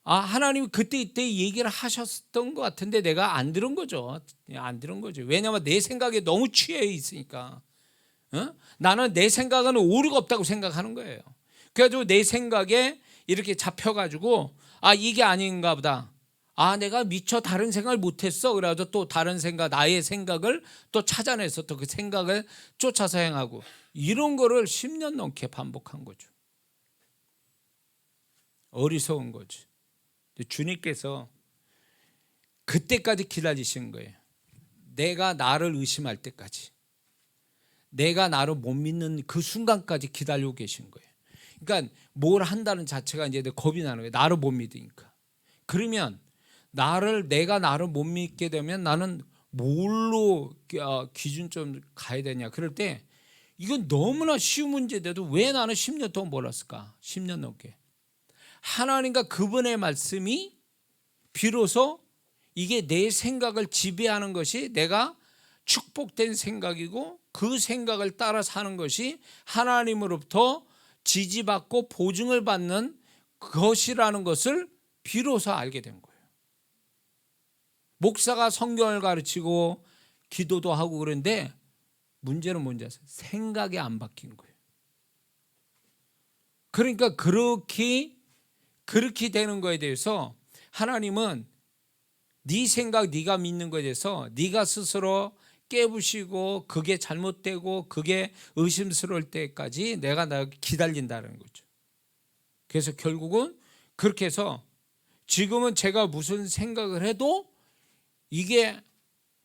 하나님이 그때 이때 얘기를 하셨던 것 같은데 내가 안 들은 거죠. 안 들은 거죠. 왜냐하면 내 생각에 너무 취해 있으니까. 나는 내 생각은 오류가 없다고 생각하는 거예요. 그래가지고 내 생각에 이렇게 잡혀가지고 이게 아닌가 보다. 내가 미처 다른 생각을 못했어. 그래가지고 또 다른 생각, 나의 생각을 또 찾아내서 또 그 생각을 쫓아서 행하고 이런 거를 10년 넘게 반복한 거죠. 어리석은 거죠. 주님께서 그때까지 기다리신 거예요. 내가 나를 의심할 때까지. 내가 나를 못 믿는 그 순간까지 기다리고 계신 거예요. 그러니까 뭘 한다는 자체가 이제 겁이 나는 거예요. 나를 못 믿으니까. 그러면 내가 나를 못 믿게 되면 나는 뭘로 기준점 가야 되냐. 그럴 때 이건 너무나 쉬운 문제인데도 왜 나는 10년 동안 몰랐을까? 10년 넘게. 하나님과 그분의 말씀이 비로소 이게 내 생각을 지배하는 것이 내가 축복된 생각이고 그 생각을 따라 사는 것이 하나님으로부터 지지받고 보증을 받는 것이라는 것을 비로소 알게 된 거예요. 목사가 성경을 가르치고 기도도 하고 그런데 문제는 뭔지 아세요? 생각이 안 바뀐 거예요. 그러니까 그렇게 되는 거에 대해서 하나님은 네 생각 네가 믿는 거에 대해서 네가 스스로 깨부시고 그게 잘못되고 그게 의심스러울 때까지 내가 기다린다는 거죠. 그래서 결국은 그렇게 해서 지금은 제가 무슨 생각을 해도 이게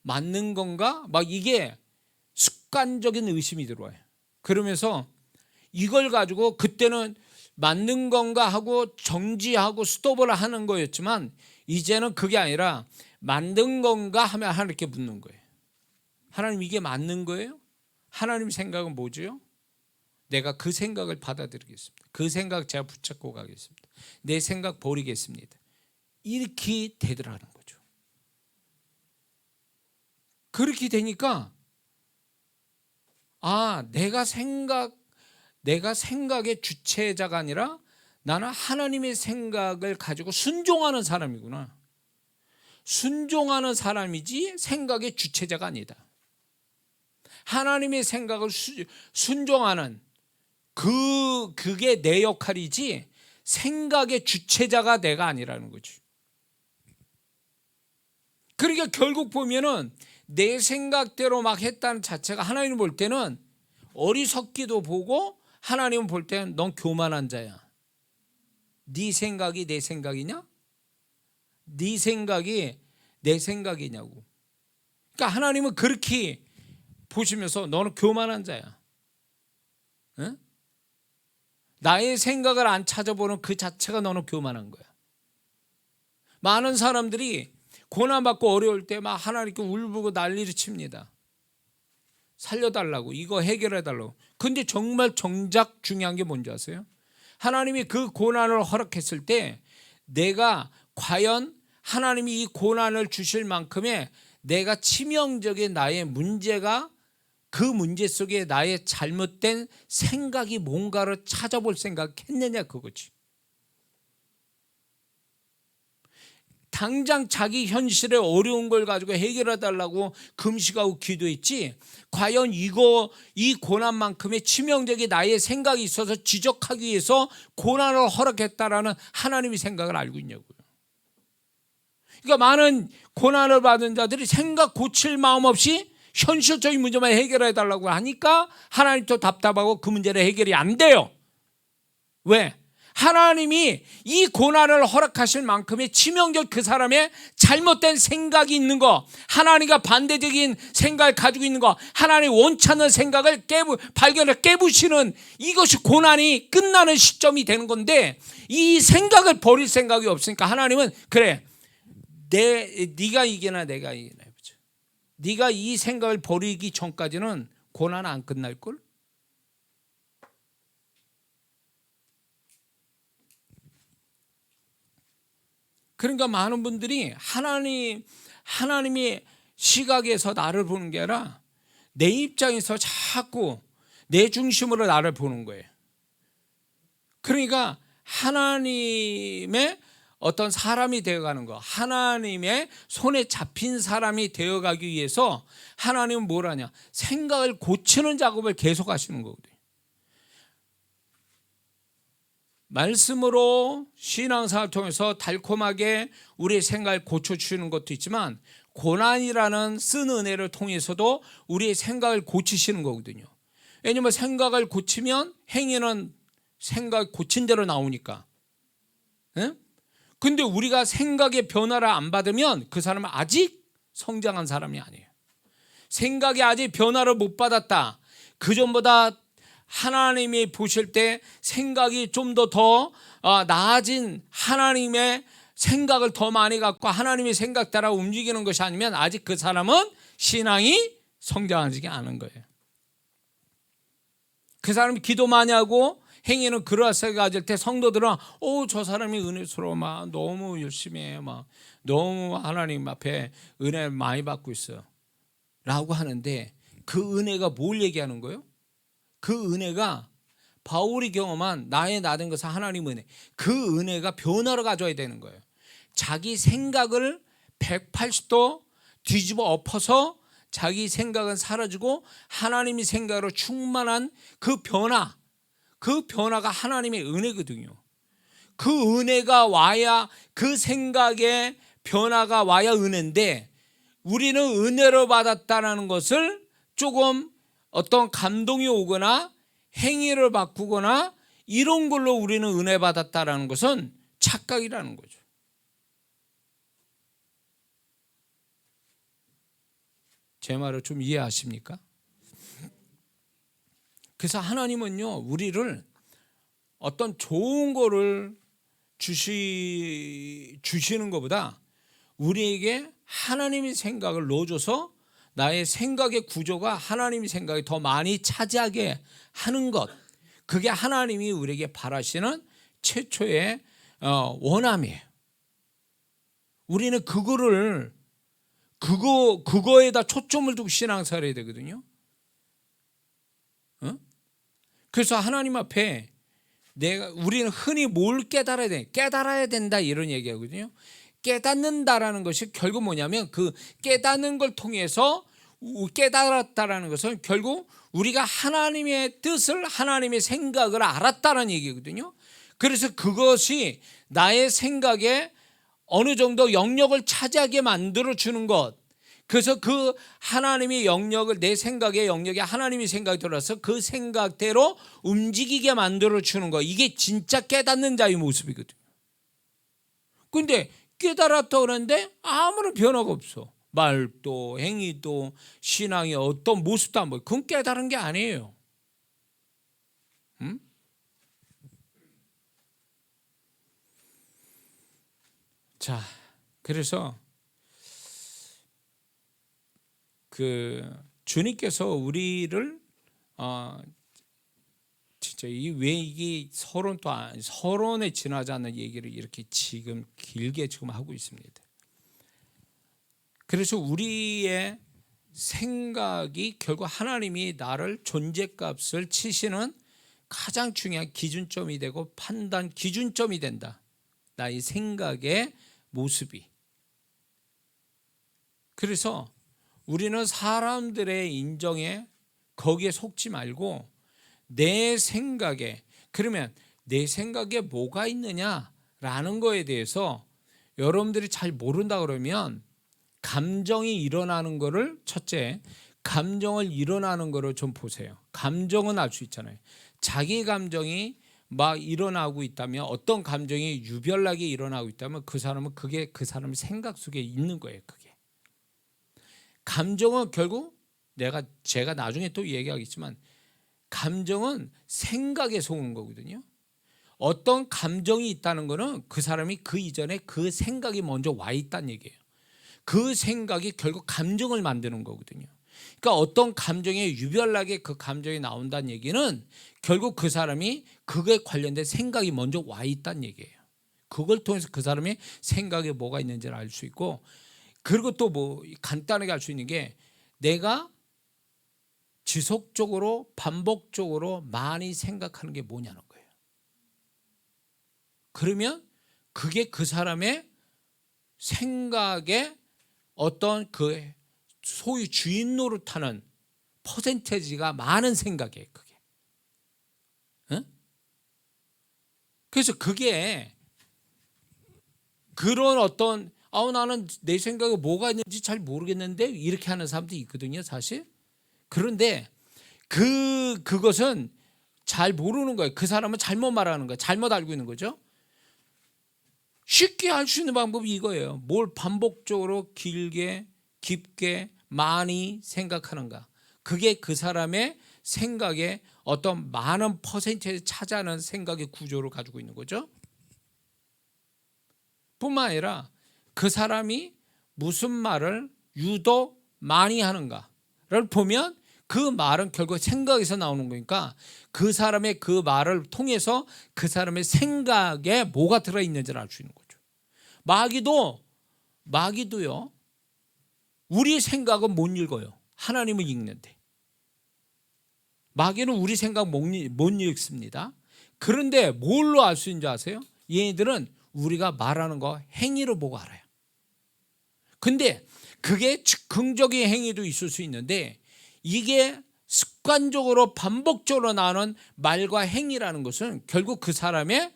맞는 건가? 막 이게 습관적인 의심이 들어와요. 그러면서 이걸 가지고 그때는 맞는 건가 하고 정지하고 스톱을 하는 거였지만 이제는 그게 아니라 맞는 건가 하면 하나님께 묻는 거예요. 하나님 이게 맞는 거예요? 하나님 생각은 뭐죠? 내가 그 생각을 받아들이겠습니다. 그 생각 제가 붙잡고 가겠습니다. 내 생각 버리겠습니다. 이렇게 되더라는 거죠. 그렇게 되니까 내가 생각의 주체자가 아니라 나는 하나님의 생각을 가지고 순종하는 사람이구나. 순종하는 사람이지 생각의 주체자가 아니다. 하나님의 생각을 순종하는 그게 내 역할이지 생각의 주체자가 내가 아니라는 거지. 그러니까 결국 보면은 내 생각대로 막 했다는 자체가 하나님 볼 때는 어리석기도 보고 하나님은 볼 때는 넌 교만한 자야. 네 생각이 내 생각이냐? 네 생각이 내 생각이냐고. 그러니까 하나님은 그렇게 보시면서 너는 교만한 자야. 응? 나의 생각을 안 찾아보는 그 자체가 너는 교만한 거야. 많은 사람들이 고난받고 어려울 때 막 하나님께 울부고 난리를 칩니다. 살려달라고, 이거 해결해달라고. 근데 정말 정작 중요한 게 뭔지 아세요? 하나님이 그 고난을 허락했을 때 내가 과연 하나님이 이 고난을 주실 만큼의 내가 치명적인 나의 문제가, 그 문제 속에 나의 잘못된 생각이 뭔가를 찾아볼 생각했느냐, 그거지. 당장 자기 현실에 어려운 걸 가지고 해결해 달라고 금식하고 기도했지, 과연 이 고난만큼의 치명적인 나의 생각이 있어서 지적하기 위해서 고난을 허락했다라는 하나님의 생각을 알고 있냐고요. 그러니까 많은 고난을 받은 자들이 생각 고칠 마음 없이 현실적인 문제만 해결해 달라고 하니까 하나님도 답답하고 그 문제를 해결이 안 돼요. 왜? 하나님이 이 고난을 허락하실 만큼의 치명적 그 사람의 잘못된 생각이 있는 거, 하나님과 반대적인 생각을 가지고 있는 거, 하나님 원치 않는 생각을 발견을 깨부시는, 이것이 고난이 끝나는 시점이 되는 건데, 이 생각을 버릴 생각이 없으니까 하나님은 그래, 네가 이기나 내가 이기나 해보자. 네가 이 생각을 버리기 전까지는 고난 안 끝날걸? 그러니까 많은 분들이 하나님의 시각에서 나를 보는 게 아니라 내 입장에서 자꾸 내 중심으로 나를 보는 거예요. 그러니까 하나님의 어떤 사람이 되어가는 거, 하나님의 손에 잡힌 사람이 되어가기 위해서 하나님은 뭘 하냐? 생각을 고치는 작업을 계속 하시는 거거든요. 말씀으로 신앙생활을 통해서 달콤하게 우리의 생각을 고쳐주시는 것도 있지만, 고난이라는 쓴 은혜를 통해서도 우리의 생각을 고치시는 거거든요. 왜냐하면 생각을 고치면 행위는 생각 고친 대로 나오니까. 응? 근데 우리가 생각의 변화를 안 받으면 그 사람은 아직 성장한 사람이 아니에요. 생각이 아직 변화를 못 받았다, 그전보다 하나님이 보실 때 생각이 좀 더 나아진 하나님의 생각을 더 많이 갖고 하나님의 생각 따라 움직이는 것이 아니면 아직 그 사람은 신앙이 성장하지 않은 거예요. 그 사람이 기도 많이 하고 행위는 그럴싸하게 가질 때 성도들은 저 사람이 은혜스러워, 막 너무 열심히 해, 막 너무 하나님 앞에 은혜를 많이 받고 있어요 라고 하는데, 그 은혜가 뭘 얘기하는 거예요? 그 은혜가 바울이 경험한 나의 나된 것은 하나님 은혜, 그 은혜가 변화를 가져야 되는 거예요. 자기 생각을 180도 뒤집어 엎어서 자기 생각은 사라지고 하나님의 생각으로 충만한 그 변화가 하나님의 은혜거든요. 그 은혜가 와야, 그 생각의 변화가 와야 은혜인데, 우리는 은혜로 받았다는 것을 조금 어떤 감동이 오거나 행위를 바꾸거나 이런 걸로 우리는 은혜 받았다라는 것은 착각이라는 거죠. 제 말을 좀 이해하십니까? 그래서 하나님은요, 우리를 어떤 좋은 거를 주시는 것보다 우리에게 하나님의 생각을 넣어줘서 나의 생각의 구조가 하나님의 생각이 더 많이 차지하게 하는 것, 그게 하나님이 우리에게 바라시는 최초의 원함이에요. 우리는 그거에다 초점을 두고 신앙생활 해야 되거든요. 그래서 하나님 앞에 우리는 흔히 뭘 깨달아야 된다 이런 얘기하거든요. 깨닫는다라는 것이 결국 뭐냐면, 그 깨닫는 걸 통해서 깨달았다라는 것은 결국 우리가 하나님의 뜻을, 하나님의 생각을 알았다는 얘기거든요. 그래서 그것이 나의 생각에 어느 정도 영역을 차지하게 만들어주는 것, 그래서 그 하나님의 영역을, 내 생각의 영역에 하나님의 생각이 들어서 그 생각대로 움직이게 만들어주는 것, 이게 진짜 깨닫는 자의 모습이거든요. 근데 깨달았다 그러는데 아무런 변화가 없어. 말도 행위도 신앙의 어떤 모습도 안 보여. 그건 깨달은 게 아니에요. 음? 자, 그래서 주님께서 우리를 진짜 왜 이게 서론에 지나지 않는 얘기를 이렇게 지금 길게 지금 하고 있습니다. 그래서 우리의 생각이 결국 하나님이 나를 존재값을 치시는 가장 중요한 기준점이 되고 판단 기준점이 된다. 나의 생각의 모습이. 그래서 우리는 사람들의 인정에 거기에 속지 말고 내 생각에, 그러면 내 생각에 뭐가 있느냐라는 거에 대해서 여러분들이 잘 모른다 그러면 감정이 일어나는 거를 첫째, 감정을 일어나는 거를 좀 보세요. 감정은 알 수 있잖아요. 자기 감정이 막 일어나고 있다면, 어떤 감정이 유별나게 일어나고 있다면 그 사람은 그게 그 사람의 생각 속에 있는 거예요. 그게 감정은 결국 제가 나중에 또 얘기하겠지만 감정은 생각에 속은 거거든요. 어떤 감정이 있다는 거는 그 사람이 그 이전에 그 생각이 먼저 와 있다는 얘기예요. 그 생각이 결국 감정을 만드는 거거든요. 그러니까 어떤 감정에 유별나게 그 감정이 나온다는 얘기는 결국 그 사람이 그거에 관련된 생각이 먼저 와 있다는 얘기예요. 그걸 통해서 그 사람의 생각에 뭐가 있는지를 알 수 있고, 그리고 또 뭐 간단하게 알 수 있는 게 내가 지속적으로 반복적으로 많이 생각하는 게 뭐냐는 거예요. 그러면 그게 그 사람의 생각에 어떤 그 소위 주인 노릇하는 퍼센테이지가 많은 생각이에요. 그게. 응? 그래서 그게 그런 어떤 나는 내 생각에 뭐가 있는지 잘 모르겠는데 이렇게 하는 사람도 있거든요, 사실. 그런데 그것은 잘 모르는 거예요. 그 사람은 잘못 말하는 거예요. 잘못 알고 있는 거죠. 쉽게 알 수 있는 방법이 이거예요. 뭘 반복적으로 길게 깊게 많이 생각하는가. 그게 그 사람의 생각에 어떤 많은 퍼센트를 차지하는 생각의 구조를 가지고 있는 거죠. 뿐만 아니라 그 사람이 무슨 말을 유독 많이 하는가를 보면 그 말은 결국 생각에서 나오는 거니까 그 사람의 그 말을 통해서 그 사람의 생각에 뭐가 들어있는지를 알 수 있는 거죠. 마귀도요. 우리 생각은 못 읽어요. 하나님은 읽는데. 마귀는 우리 생각 못 읽습니다. 그런데 뭘로 알 수 있는 줄 아세요? 얘네들은 우리가 말하는 거 행위로 보고 알아요. 근데 그게 즉흥적인 행위도 있을 수 있는데 이게 습관적으로 반복적으로 나오는 말과 행위라는 것은 결국 그 사람의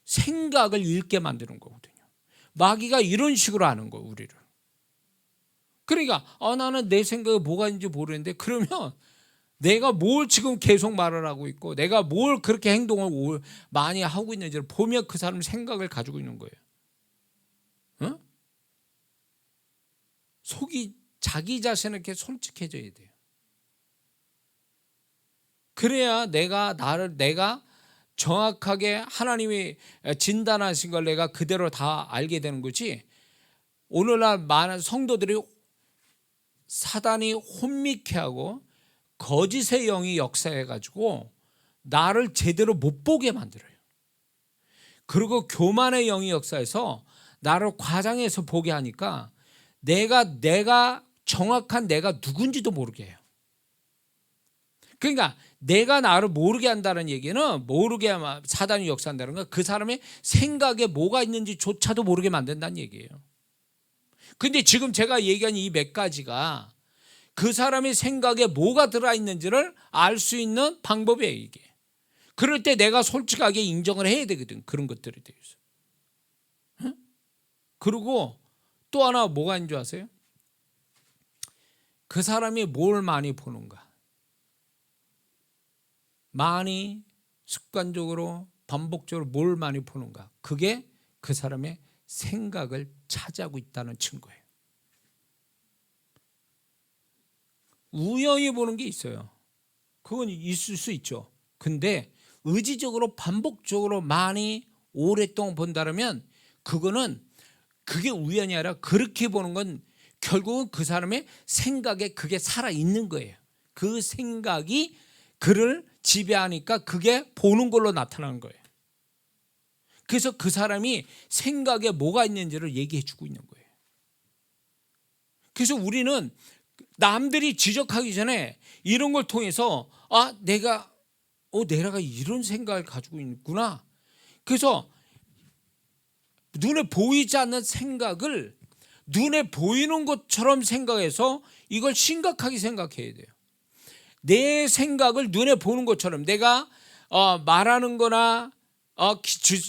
생각을 읽게 만드는 거거든요. 마귀가 이런 식으로 하는 거예요, 우리를. 그러니까 나는 내 생각에 뭐가 있는지 모르는데, 그러면 내가 뭘 지금 계속 말을 하고 있고 내가 뭘 그렇게 행동을 많이 하고 있는지를 보면 그 사람 생각을 가지고 있는 거예요. 어? 속이 자기 자신에게 솔직해져야 돼요. 그래야 내가 정확하게 하나님이 진단하신 걸 내가 그대로 다 알게 되는 거지. 오늘날 많은 성도들이 사단이 혼미케 하고 거짓의 영이 역사해가지고 나를 제대로 못 보게 만들어요. 그리고 교만의 영이 역사해서 나를 과장해서 보게 하니까 내가 정확한 내가 누군지도 모르게 해요. 그러니까 내가 나를 모르게 한다는 얘기는, 모르게 사단이 역사한다는 건 그 사람의 생각에 뭐가 있는지조차도 모르게 만든다는 얘기예요. 근데 지금 제가 얘기한 이 몇 가지가 그 사람의 생각에 뭐가 들어있는지를 알 수 있는 방법이에요, 이게. 그럴 때 내가 솔직하게 인정을 해야 되거든, 그런 것들에 대해서. 응? 그리고 또 하나 뭐가 있는 줄 아세요? 그 사람이 뭘 많이 보는가. 많이 습관적으로 반복적으로 뭘 많이 보는가. 그게 그 사람의 생각을 차지하고 있다는 증거예요. 우연히 보는 게 있어요. 그건 있을 수 있죠. 근데 의지적으로 반복적으로 많이 오랫동안 본다면 그게 우연이 아니라 그렇게 보는 건 결국은 그 사람의 생각에 그게 살아있는 거예요. 그 생각이 그를 지배하니까 그게 보는 걸로 나타나는 거예요. 그래서 그 사람이 생각에 뭐가 있는지를 얘기해 주고 있는 거예요. 그래서 우리는 남들이 지적하기 전에 이런 걸 통해서 내가 이런 생각을 가지고 있구나. 그래서 눈에 보이지 않는 생각을 눈에 보이는 것처럼 생각해서 이걸 심각하게 생각해야 돼요. 내 생각을 눈에 보는 것처럼 내가 말하는 거나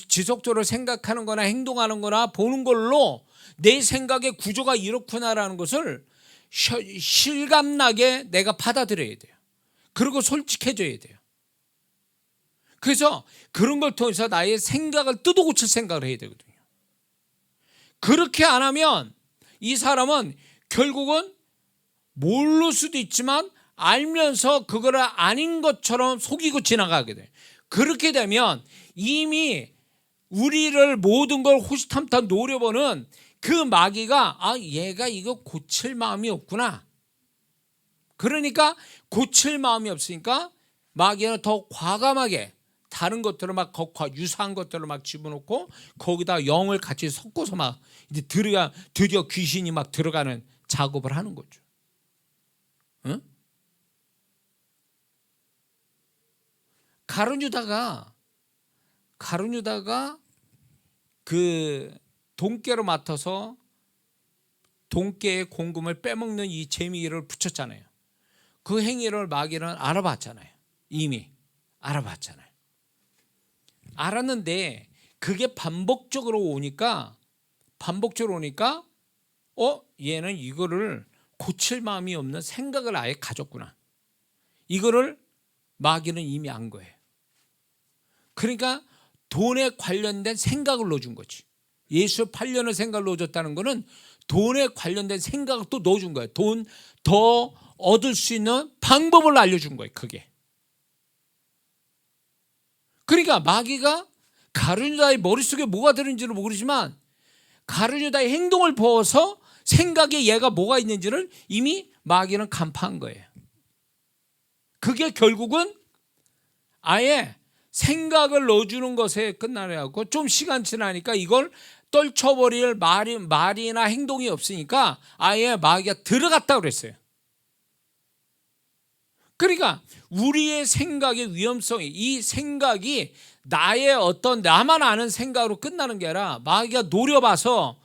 지속적으로 생각하는 거나 행동하는 거나 보는 걸로 내 생각의 구조가 이렇구나라는 것을 실감나게 내가 받아들여야 돼요. 그리고 솔직해져야 돼요. 그래서 그런 걸 통해서 나의 생각을 뜯어 고칠 생각을 해야 되거든요. 그렇게 안 하면 이 사람은 결국은 모를 수도 있지만 알면서 그거를 아닌 것처럼 속이고 지나가게 돼요. 그렇게 되면 이미 우리를 모든 걸 호시탐탐 노려보는 그 마귀가 얘가 이거 고칠 마음이 없구나. 그러니까 고칠 마음이 없으니까 마귀는 더 과감하게 다른 것들을 막 유사한 것들을 막 집어넣고 거기다 영을 같이 섞어서 막 이제 드디어 귀신이 막 들어가는 작업을 하는 거죠. 응? 가룟유다가 그 돈깨로 맡아서 돈깨의 공금을 빼먹는 이 재미를 붙였잖아요. 그 행위를 마귀는 알아봤잖아요. 이미 알아봤잖아요. 알았는데 그게 반복적으로 오니까 얘는 이거를 고칠 마음이 없는 생각을 아예 가졌구나. 이거를 마귀는 이미 안 거예요. 그러니까 돈에 관련된 생각을 넣어준 거지. 예수 8년을 생각을 넣어줬다는 거는 돈에 관련된 생각을 또 넣어준 거예요. 돈 더 얻을 수 있는 방법을 알려준 거예요. 그게. 그러니까 마귀가 가룟유다의 머릿속에 뭐가 들은지를 모르지만 가룟유다의 행동을 보아서 생각에 얘가 뭐가 있는지를 이미 마귀는 간파한 거예요. 그게 결국은 아예 생각을 넣어주는 것에 끝나려고 좀 시간 지나니까 이걸 떨쳐버릴 말이나 행동이 없으니까 아예 마귀가 들어갔다고 그랬어요. 그러니까 우리의 생각의 위험성이 이 생각이 나의 어떤 나만 아는 생각으로 끝나는 게 아니라 마귀가 노려봐서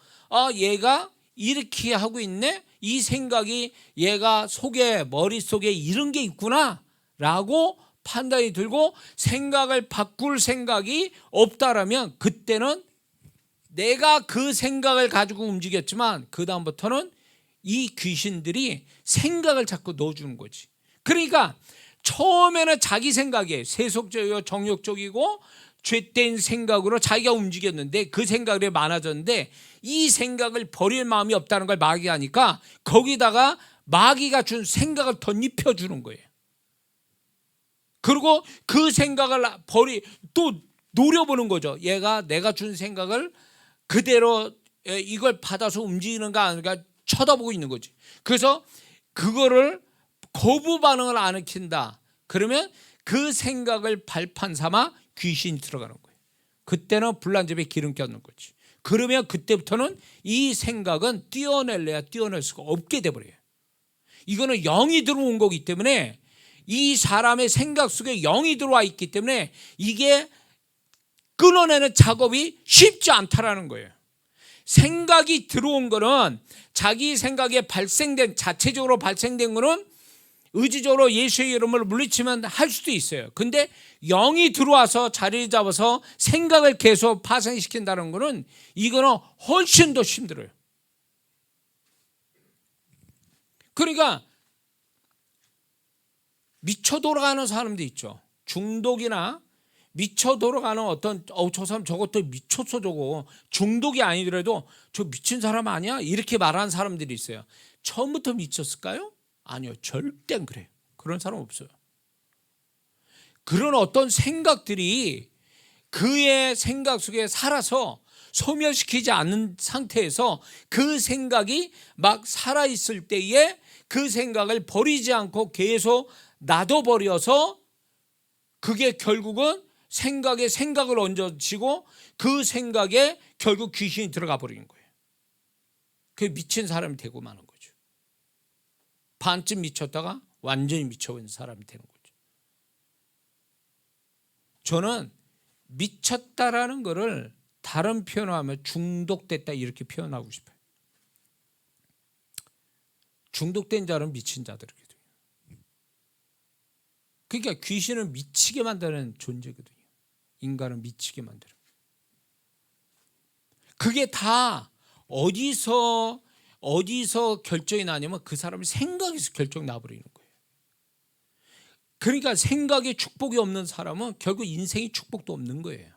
얘가 이렇게 하고 있네? 이 생각이 얘가 머릿속에 이런 게 있구나 라고 판단이 들고 생각을 바꿀 생각이 없다라면 그때는 내가 그 생각을 가지고 움직였지만 그 다음부터는 이 귀신들이 생각을 자꾸 넣어주는 거지. 그러니까 처음에는 자기 생각에 세속적이고 정욕적이고 죄된 생각으로 자기가 움직였는데 그 생각이 많아졌는데 이 생각을 버릴 마음이 없다는 걸 마귀가 하니까 거기다가 마귀가 준 생각을 덧입혀주는 거예요. 그리고 그 생각을 또 노려보는 거죠. 내가 준 생각을 그대로 이걸 받아서 움직이는가 아닌가 쳐다보고 있는 거지. 그래서 그거를 거부 반응을 안 일으킨다. 그러면 그 생각을 발판 삼아 귀신이 들어가는 거예요. 그때는 불난집에 기름 껴는 거지. 그러면 그때부터는 이 생각은 띄어낼 수가 없게 돼버려요. 이거는 영이 들어온 거기 때문에 이 사람의 생각 속에 영이 들어와 있기 때문에 이게 끊어내는 작업이 쉽지 않다라는 거예요. 생각이 들어온 거는 자기 생각에 자체적으로 발생된 거는 의지적으로 예수의 이름을 물리치면 할 수도 있어요. 근데 영이 들어와서 자리를 잡아서 생각을 계속 파생시킨다는 거는 이거는 훨씬 더 힘들어요. 그러니까 미쳐 돌아가는 사람도 있죠. 중독이나 미쳐 돌아가는 어떤 저 사람 저것도 미쳤어 저거 중독이 아니더라도 저 미친 사람 아니야? 이렇게 말하는 사람들이 있어요. 처음부터 미쳤을까요? 아니요. 절대 안 그래요. 그런 사람 없어요. 그런 어떤 생각들이 그의 생각 속에 살아서 소멸시키지 않는 상태에서 그 생각이 막 살아있을 때에 그 생각을 버리지 않고 계속 놔둬버려서 그게 결국은 생각에 생각을 얹어지고 그 생각에 결국 귀신이 들어가 버리는 거예요. 그게 미친 사람이 되고 마는 거죠. 반쯤 미쳤다가 완전히 미쳐버린 사람이 되는 거죠. 저는 미쳤다라는 거를 다른 표현을 하면 중독됐다 이렇게 표현하고 싶어요. 중독된 자는 미친 자들이거든요. 그러니까 귀신은 미치게 만드는 존재거든요. 인간을 미치게 만드는. 그게 다 어디서 결정이 나냐면 그 사람의 생각에서 결정이 나버리는 거예요. 그러니까 생각에 축복이 없는 사람은 결국 인생에 축복도 없는 거예요.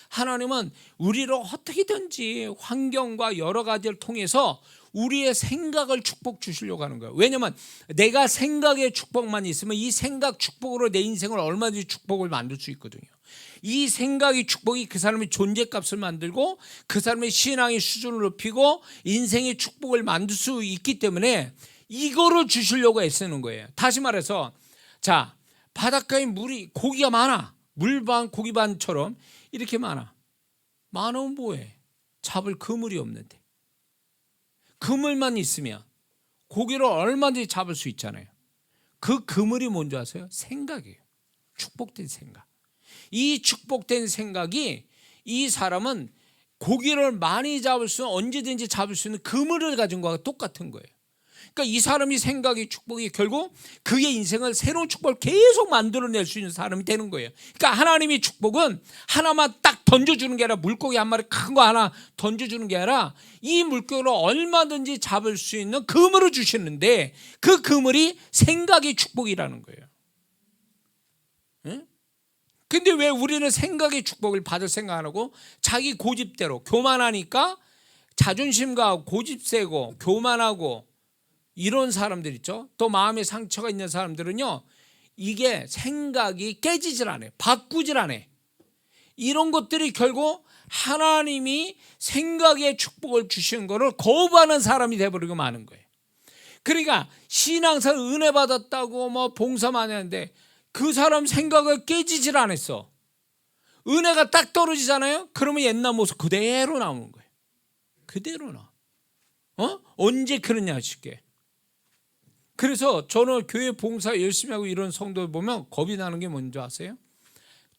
하나님은 우리를 어떻게든지 환경과 여러 가지를 통해서 우리의 생각을 축복 주시려고 하는 거예요. 왜냐하면 내가 생각의 축복만 있으면 이 생각 축복으로 내 인생을 얼마든지 축복을 만들 수 있거든요. 이 생각의 축복이 그 사람의 존재값을 만들고 그 사람의 신앙의 수준을 높이고 인생의 축복을 만들 수 있기 때문에 이거를 주시려고 애쓰는 거예요. 다시 말해서 자, 바닷가에 물이 고기가 많아. 물반 고기반처럼 이렇게 많아. 많으면 뭐해? 잡을 그물이 없는데. 그물만 있으면 고기를 얼마든지 잡을 수 있잖아요. 그 그물이 뭔지 아세요? 생각이에요. 축복된 생각. 이 축복된 생각이 이 사람은 고기를 많이 잡을 수 있는 언제든지 잡을 수 있는 그물을 가진 거와 똑같은 거예요. 그러니까 이 사람이 생각의 축복이 결국 그의 인생을 새로운 축복을 계속 만들어낼 수 있는 사람이 되는 거예요. 그러니까 하나님의 축복은 하나만 딱 던져주는 게 아니라 물고기 한 마리 큰 거 하나 던져주는 게 아니라 이 물고기를 얼마든지 잡을 수 있는 그물을 주시는데 그 그물이 생각의 축복이라는 거예요. 응? 근데 왜 우리는 생각의 축복을 받을 생각 안 하고 자기 고집대로 교만하니까 자존심과 고집 세고 교만하고 이런 사람들 있죠. 또 마음에 상처가 있는 사람들은요, 이게 생각이 깨지질 않아요. 바꾸질 않아요. 이런 것들이 결국 하나님이 생각의 축복을 주시는 것을 거부하는 사람이 되어버리고 마는 거예요. 그러니까 신앙생활 은혜 받았다고 뭐 봉사 많이 하는데 그 사람 생각을 깨지질 않았어. 은혜가 딱 떨어지잖아요. 그러면 옛날 모습 그대로 나오는 거예요. 그대로 나. 언제 그러냐 싶게. 그래서 저는 교회 봉사 열심히 하고 이런 성도 보면 겁이 나는 게 뭔지 아세요?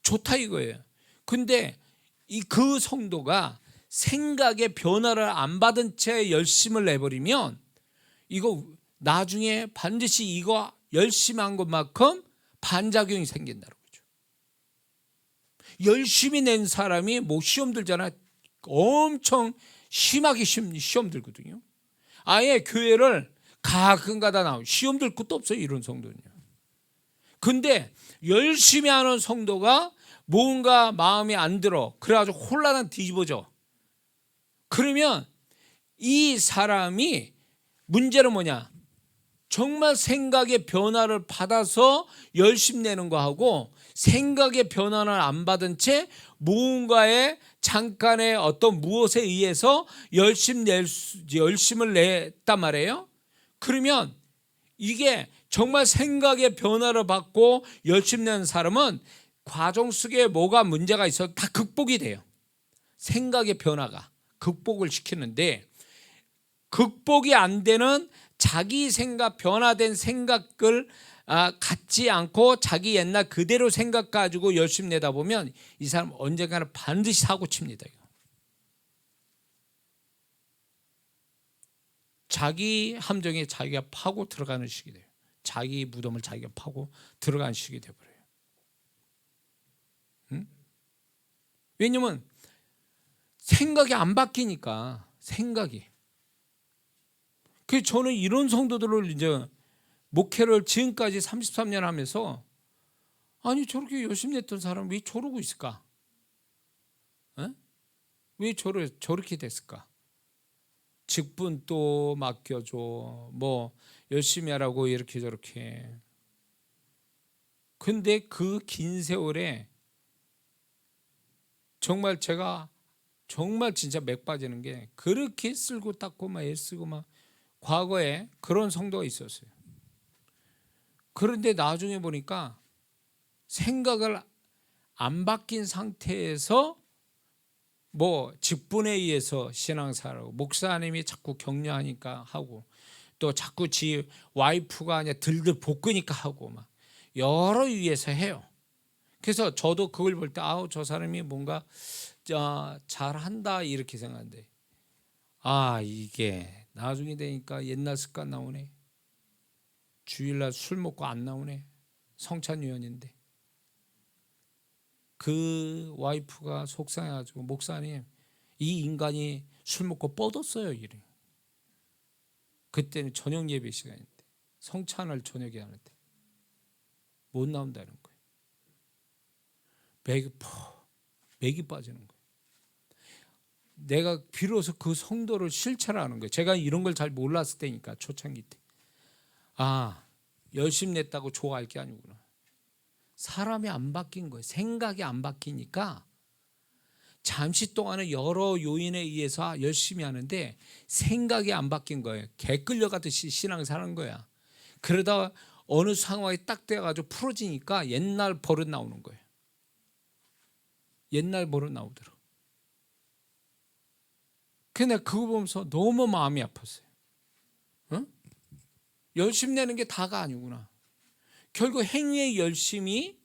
좋다 이거예요. 근데 그 성도가 생각의 변화를 안 받은 채 열심을 내버리면 이거 나중에 반드시 이거 열심히 한 것만큼 반작용이 생긴다는 거죠. 열심히 낸 사람이 뭐 시험 들잖아요. 엄청 심하게 시험 들거든요. 아예 교회를 가끔가다 나오고 시험 들 것도 없어요. 이런 성도는요. 근데 열심히 하는 성도가 뭔가 마음이 안 들어. 그래가지고 혼란한 뒤집어져. 그러면 이 사람이 문제는 뭐냐? 정말 생각의 변화를 받아서 열심 내는 거하고 생각의 변화를 안 받은 채 무언가의 잠깐의 어떤 무엇에 의해서 열심을 냈단 말이에요. 그러면 이게 정말 생각의 변화를 받고 열심 내는 사람은 과정 속에 뭐가 문제가 있어도 다 극복이 돼요. 생각의 변화가 극복을 시키는데 극복이 안 되는 자기 생각, 변화된 생각을 갖지 않고 자기 옛날 그대로 생각 가지고 열심히 내다 보면 이 사람 언젠가는 반드시 사고 칩니다. 자기 함정에 자기가 파고 들어가는 식이 돼요. 자기 무덤을 자기가 파고 들어가는 식이 돼버려요. 응? 왜냐면 생각이 안 바뀌니까 생각이. 그래서 저는 이런 성도들을 이제 목회를 지금까지 33년 하면서 아니 저렇게 열심히 했던 사람 왜 저러고 있을까? 에? 왜 저렇게 됐을까? 직분 또 맡겨줘, 뭐 열심히 하라고 이렇게 저렇게. 근데 그 긴 세월에 정말 제가 정말 진짜 맥 빠지는 게, 그렇게 쓸고 닦고 막 애쓰고 막 과거에 그런 성도가 있었어요. 그런데 나중에 보니까 생각을 안 바뀐 상태에서 뭐 직분에 의해서 신앙생활하고, 목사님이 자꾸 격려하니까 하고, 또 자꾸 지 와이프가 그냥 들들 볶으니까 하고, 막 여러 위에서 해요. 그래서 저도 그걸 볼 때 아우 저 사람이 뭔가 잘한다 이렇게 생각하는데, 이게 나중에 되니까 옛날 습관 나오네. 주일날 술 먹고 안 나오네. 성찬위원인데. 그 와이프가 속상해가지고, 목사님 이 인간이 술 먹고 뻗었어요 이래. 그때는 저녁 예배 시간인데, 성찬을 저녁에 하는데 못 나온다는 거예요. 맥이 빠지는 거예요. 내가 비로소 그 성도를 실체를 하는 거예요. 제가 이런 걸 잘 몰랐을 때니까, 초창기 때. 열심히 냈다고 좋아할 게 아니구나. 사람이 안 바뀐 거예요. 생각이 안 바뀌니까 잠시 동안은 여러 요인에 의해서 열심히 하는데 생각이 안 바뀐 거예요. 개 끌려가듯이 신앙을 사는 거야. 그러다 어느 상황이 딱 돼가지고 풀어지니까 옛날 버릇 나오는 거예요. 옛날 버릇 나오더라고. 근데 그거 보면서 너무 마음이 아팠어요. 열심히 내는 게 다가 아니구나. 결국 행위의 열심이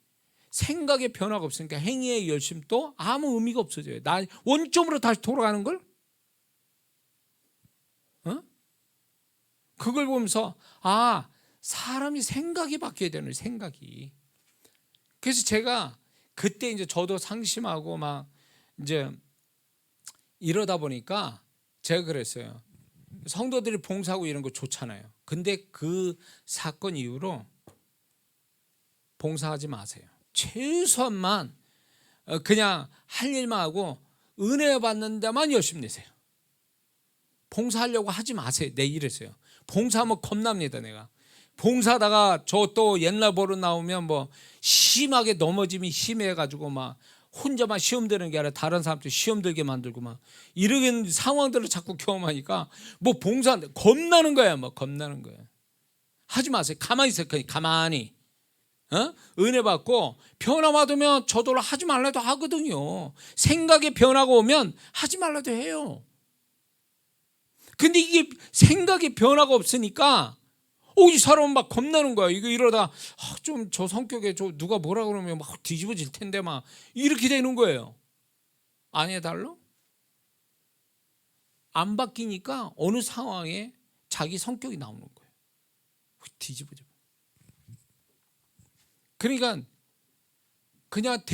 생각의 변화가 없으니까 행위의 열심도 아무 의미가 없어져요. 나 원점으로 다시 돌아가는 걸? 그걸 보면서 사람이 생각이 바뀌어야 되는, 생각이. 그래서 제가 그때 이제 저도 상심하고 막 이제 이러다 보니까 제가 그랬어요. 성도들이 봉사하고 이런 거 좋잖아요. 근데 그 사건 이후로 봉사하지 마세요. 최소한만 그냥 할 일만 하고 은혜 받는 데만 열심히 내세요. 봉사하려고 하지 마세요. 내 이랬어요. 봉사하면 겁납니다. 내가 봉사하다가 저 또 옛날 버릇 나오면 뭐 심하게 넘어짐이 심해가지고 막 혼자만 시험 드는 게 아니라 다른 사람들 시험 들게 만들고 막 이런 상황들을 자꾸 경험하니까 뭐 봉사 겁나는 거야. 뭐 겁나는 거야. 하지 마세요. 가만히 있어요. 그냥 가만히. 은혜 받고 변화 받으면 저절로 하지 말라도 하거든요. 생각에 변화가 오면 하지 말라도 해요. 근데 이게 생각에 변화가 없으니까 이 사람은 막 겁나는 거야. 이거 이러다 좀 저 성격에 저 누가 뭐라 그러면 막 뒤집어질 텐데 막 이렇게 되는 거예요. 안 해달라? 안 바뀌니까 어느 상황에 자기 성격이 나오는 거예요. 뒤집어져. 그러니까 그냥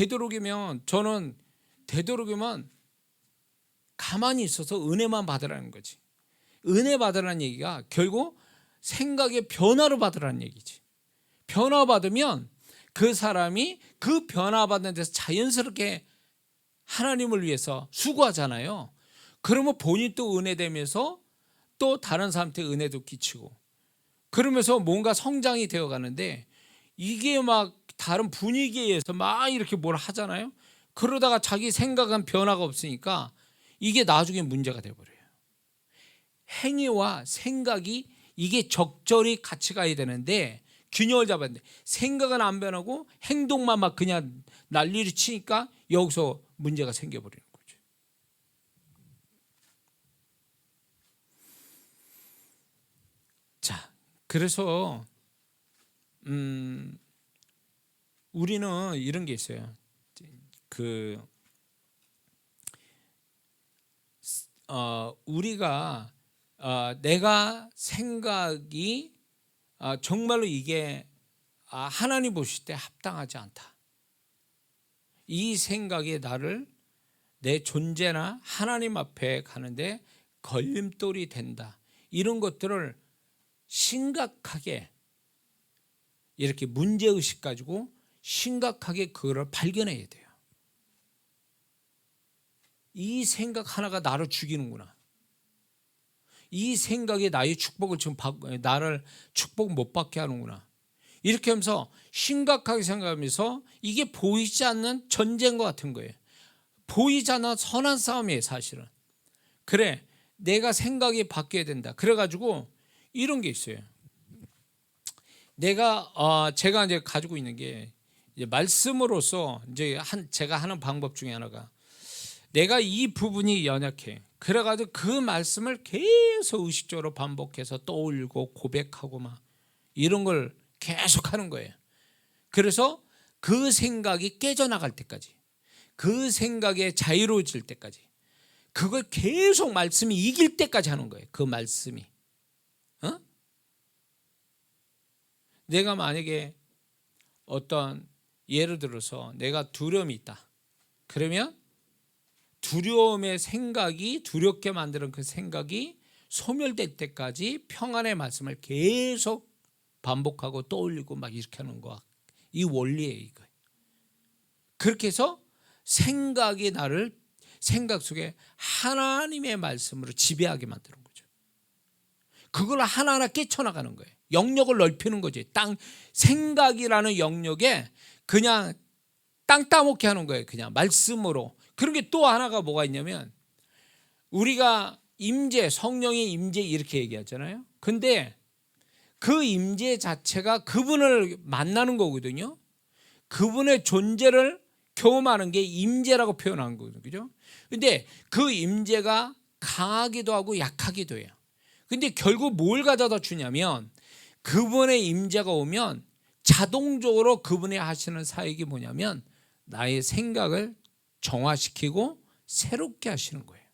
저는 되도록이면 가만히 있어서 은혜만 받으라는 거지. 은혜 받으라는 얘기가 결국 생각의 변화를 받으라는 얘기지. 변화 받으면 그 사람이 그 변화 받는 데서 자연스럽게 하나님을 위해서 수고하잖아요. 그러면 본인 또 은혜되면서 또 다른 사람한테 은혜도 끼치고, 그러면서 뭔가 성장이 되어 가는데, 이게 막 다른 분위기에 의해서 막 이렇게 뭘 하잖아요. 그러다가 자기 생각은 변화가 없으니까 이게 나중에 문제가 되어버려요. 행위와 생각이 이게 적절히 같이 가야 되는데 균형을 잡아야 되는데, 생각은 안 변하고 행동만 막 그냥 난리를 치니까 여기서 문제가 생겨버리는 거죠. 자, 그래서 우리는 이런 게 있어요. 우리가 내가 생각이 정말로 이게 하나님 보실 때 합당하지 않다. 이 생각이 나를 내 존재나 하나님 앞에 가는데 걸림돌이 된다. 이런 것들을 심각하게 이렇게 문제의식 가지고 심각하게 그거를 발견해야 돼요. 이 생각 하나가 나를 죽이는구나. 이 생각이 나의 축복을 지금 나를 축복 못 받게 하는구나. 이렇게 하면서 심각하게 생각하면서 이게 보이지 않는 전쟁과 같은 거예요. 보이지 않는 선한 싸움이에요, 사실은. 그래, 내가 생각이 바뀌어야 된다. 그래가지고 이런 게 있어요. 제가 이제 가지고 있는 게 이제 말씀으로서 이제 제가 하는 방법 중에 하나가, 내가 이 부분이 연약해. 그래가지고 그 말씀을 계속 의식적으로 반복해서 떠올리고 고백하고 막 이런 걸 계속 하는 거예요. 그래서 그 생각이 깨져나갈 때까지, 그 생각에 자유로워질 때까지, 그걸 계속 말씀이 이길 때까지 하는 거예요. 그 말씀이. 내가 만약에 어떤 예를 들어서 내가 두려움이 있다. 그러면 두려움의 생각이, 두렵게 만드는 그 생각이 소멸될 때까지 평안의 말씀을 계속 반복하고 떠올리고 막 이렇게 하는 거, 이 원리예요, 이거. 그렇게 해서 생각이 나를 생각 속에 하나님의 말씀으로 지배하게 만드는 거죠. 그걸 하나하나 깨쳐나가는 거예요. 영역을 넓히는 거지. 생각이라는 영역에 그냥 땅 따먹게 하는 거예요. 그냥 말씀으로. 그런 게 또 하나가 뭐가 있냐면, 우리가 임재, 성령의 임재 이렇게 얘기하잖아요. 근데 그 임재 자체가 그분을 만나는 거거든요. 그분의 존재를 경험하는 게 임재라고 표현한 거거든요. 그죠? 근데 그 임재가 강하기도 하고 약하기도 해요. 근데 결국 뭘 가져다 주냐면, 그분의 임재가 오면 자동적으로 그분이 하시는 사역이 뭐냐면 나의 생각을 정화시키고 새롭게 하시는 거예요.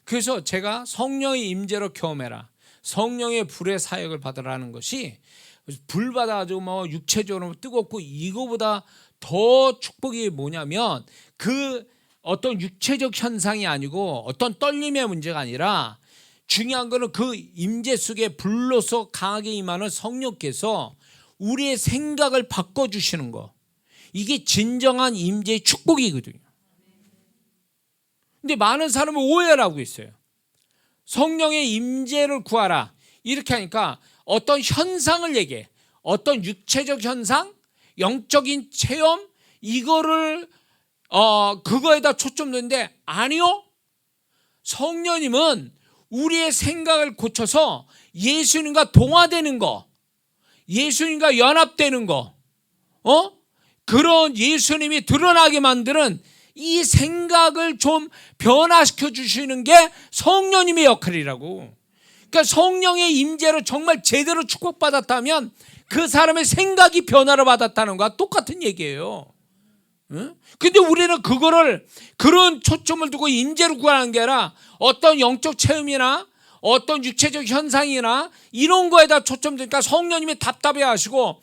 그래서 제가 성령의 임재로 경험해라, 성령의 불의 사역을 받으라는 것이, 불 받아가지고 뭐 육체적으로 뜨겁고, 이거보다 더 축복이 뭐냐면 그 어떤 육체적 현상이 아니고 어떤 떨림의 문제가 아니라, 중요한 거는 그 임재 속에 불로서 강하게 임하는 성령께서 우리의 생각을 바꿔주시는 거, 이게 진정한 임재의 축복이거든요. 근데 많은 사람은 오해를 하고 있어요. 성령의 임재를 구하라 이렇게 하니까 어떤 현상을 얘기해. 어떤 육체적 현상, 영적인 체험, 이거를 그거에다 초점 두는데, 아니요, 성령님은 우리의 생각을 고쳐서 예수님과 동화되는 거, 예수님과 연합되는 거, 그런 예수님이 드러나게 만드는 이 생각을 좀 변화시켜 주시는 게 성령님의 역할이라고. 그러니까 성령의 임재로 정말 제대로 축복받았다면 그 사람의 생각이 변화를 받았다는 거와 똑같은 얘기예요. 근데 우리는 그거를, 그런 초점을 두고 임재를 구하는 게 아니라 어떤 영적 체험이나 어떤 육체적 현상이나 이런 거에다 초점 두니까 성령님이 답답해 하시고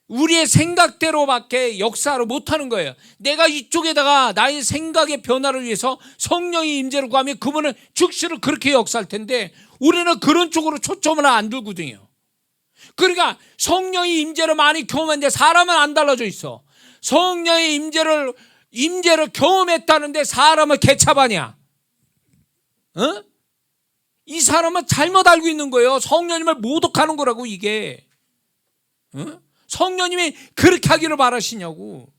우리의 생각대로밖에 역사를 못하는 거예요. 내가 이쪽에다가 나의 생각의 변화를 위해서 성령의 임재를 구하면 그분은 즉시로 그렇게 역사할 텐데, 우리는 그런 쪽으로 초점을 안 두거든요. 그러니까 성령의 임재를 많이 경험했는데 사람은 안 달라져 있어. 성령의 임재를 경험했다는데 사람은 개차반이야. 이 사람은 잘못 알고 있는 거예요. 성령님을 모독하는 거라고, 이게. 성령님이 그렇게 하기를 바라시냐고.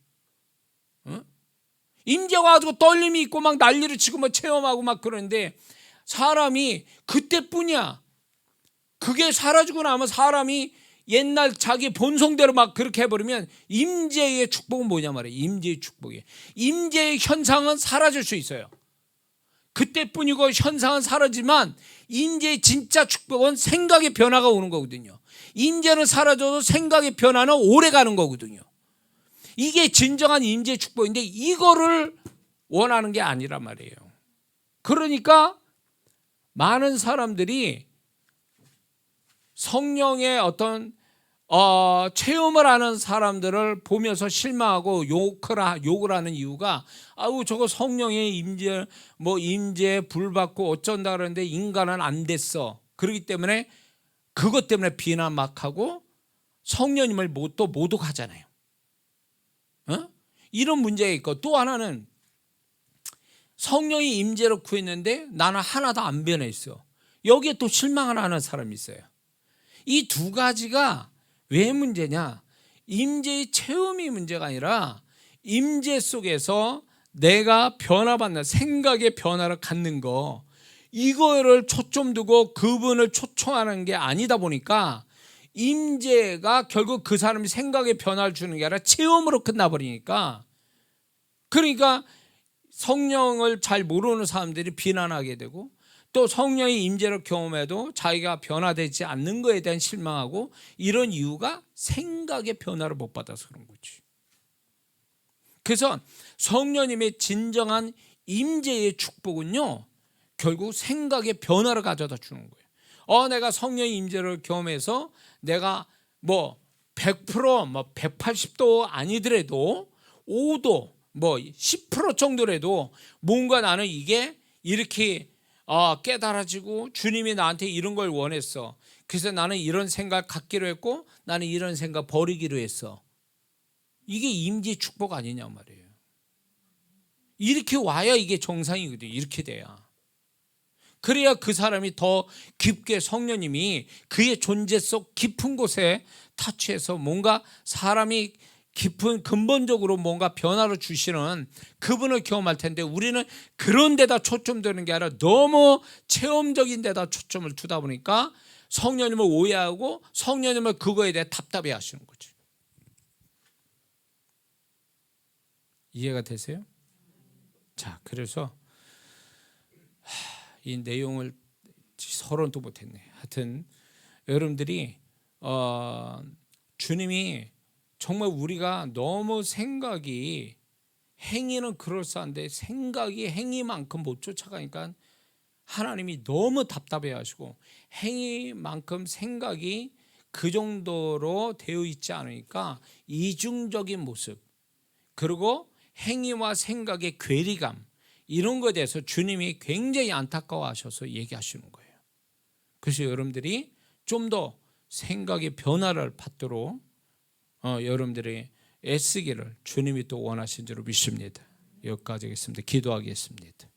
임재가 가지고 떨림이 있고 막 난리를 치고 막 체험하고 막 그러는데, 사람이 그때뿐이야. 그게 사라지고 나면 사람이 옛날 자기 본성대로 막 그렇게 해버리면, 임재의 축복은 뭐냐 말이에요. 임재의 축복이, 임재의 현상은 사라질 수 있어요. 그때뿐이고 현상은 사라지만 임재의 진짜 축복은 생각의 변화가 오는 거거든요. 임재는 사라져도 생각의 변화는 오래 가는 거거든요. 이게 진정한 임재의 축복인데 이거를 원하는 게 아니란 말이에요. 그러니까 많은 사람들이 성령의 어떤 체험을 하는 사람들을 보면서 실망하고 욕을 하는 이유가, 아우 저거 성령의 임재 불 받고 어쩐다 그러는데 인간은 안 됐어. 그렇기 때문에 그것 때문에 비난 막 하고 성령님을 또 모독하잖아요. 이런 문제가 있고, 또 하나는 성령의 임재로 구했는데 나는 하나도 안 변해 있어. 여기에 또 실망을 하는 사람이 있어요. 이 두 가지가 왜 문제냐? 임재의 체험이 문제가 아니라 임재 속에서 내가 변화받는 생각의 변화를 갖는 거, 이거를 초점 두고 그분을 초청하는 게 아니다 보니까 임재가 결국 그 사람이 생각의 변화를 주는 게 아니라 체험으로 끝나버리니까, 그러니까 성령을 잘 모르는 사람들이 비난하게 되고, 또 성령의 임재를 경험해도 자기가 변화되지 않는 것에 대한 실망하고, 이런 이유가 생각의 변화를 못 받아서 그런 거지. 그래서 성령님의 진정한 임재의 축복은요, 결국 생각의 변화를 가져다 주는 거예요. 내가 성령의 임재를 경험해서 내가 뭐 100%, 180도 아니더라도 5도, 10% 정도라도 뭔가 나는 이게 이렇게 깨달아지고 주님이 나한테 이런 걸 원했어. 그래서 나는 이런 생각 갖기로 했고 나는 이런 생각 버리기로 했어. 이게 임재 축복 아니냐 말이에요. 이렇게 와야 이게 정상이거든요. 이렇게 돼야. 그래야 그 사람이 더 깊게 성령님이 그의 존재 속 깊은 곳에 타치해서 뭔가 사람이 깊은 근본적으로 뭔가 변화를 주시는 그분을 경험할 텐데, 우리는 그런 데다 초점 두는 게 아니라 너무 체험적인 데다 초점을 두다 보니까 성령님을 오해하고 성령님을 그거에 대해 답답해 하시는 거죠. 이해가 되세요? 자, 그래서 이 내용을 서론도 못했네. 하여튼 여러분들이 주님이 정말 우리가 너무 생각이, 행위는 그럴싸한데 생각이 행위만큼 못 쫓아가니까 하나님이 너무 답답해 하시고, 행위만큼 생각이 그 정도로 되어 있지 않으니까 이중적인 모습, 그리고 행위와 생각의 괴리감, 이런 것에 대해서 주님이 굉장히 안타까워하셔서 얘기하시는 거예요. 그래서 여러분들이 좀 더 생각의 변화를 받도록 여러분들이 애쓰기를 주님이 또 원하신 줄로 믿습니다. 여기까지 하겠습니다. 기도하겠습니다.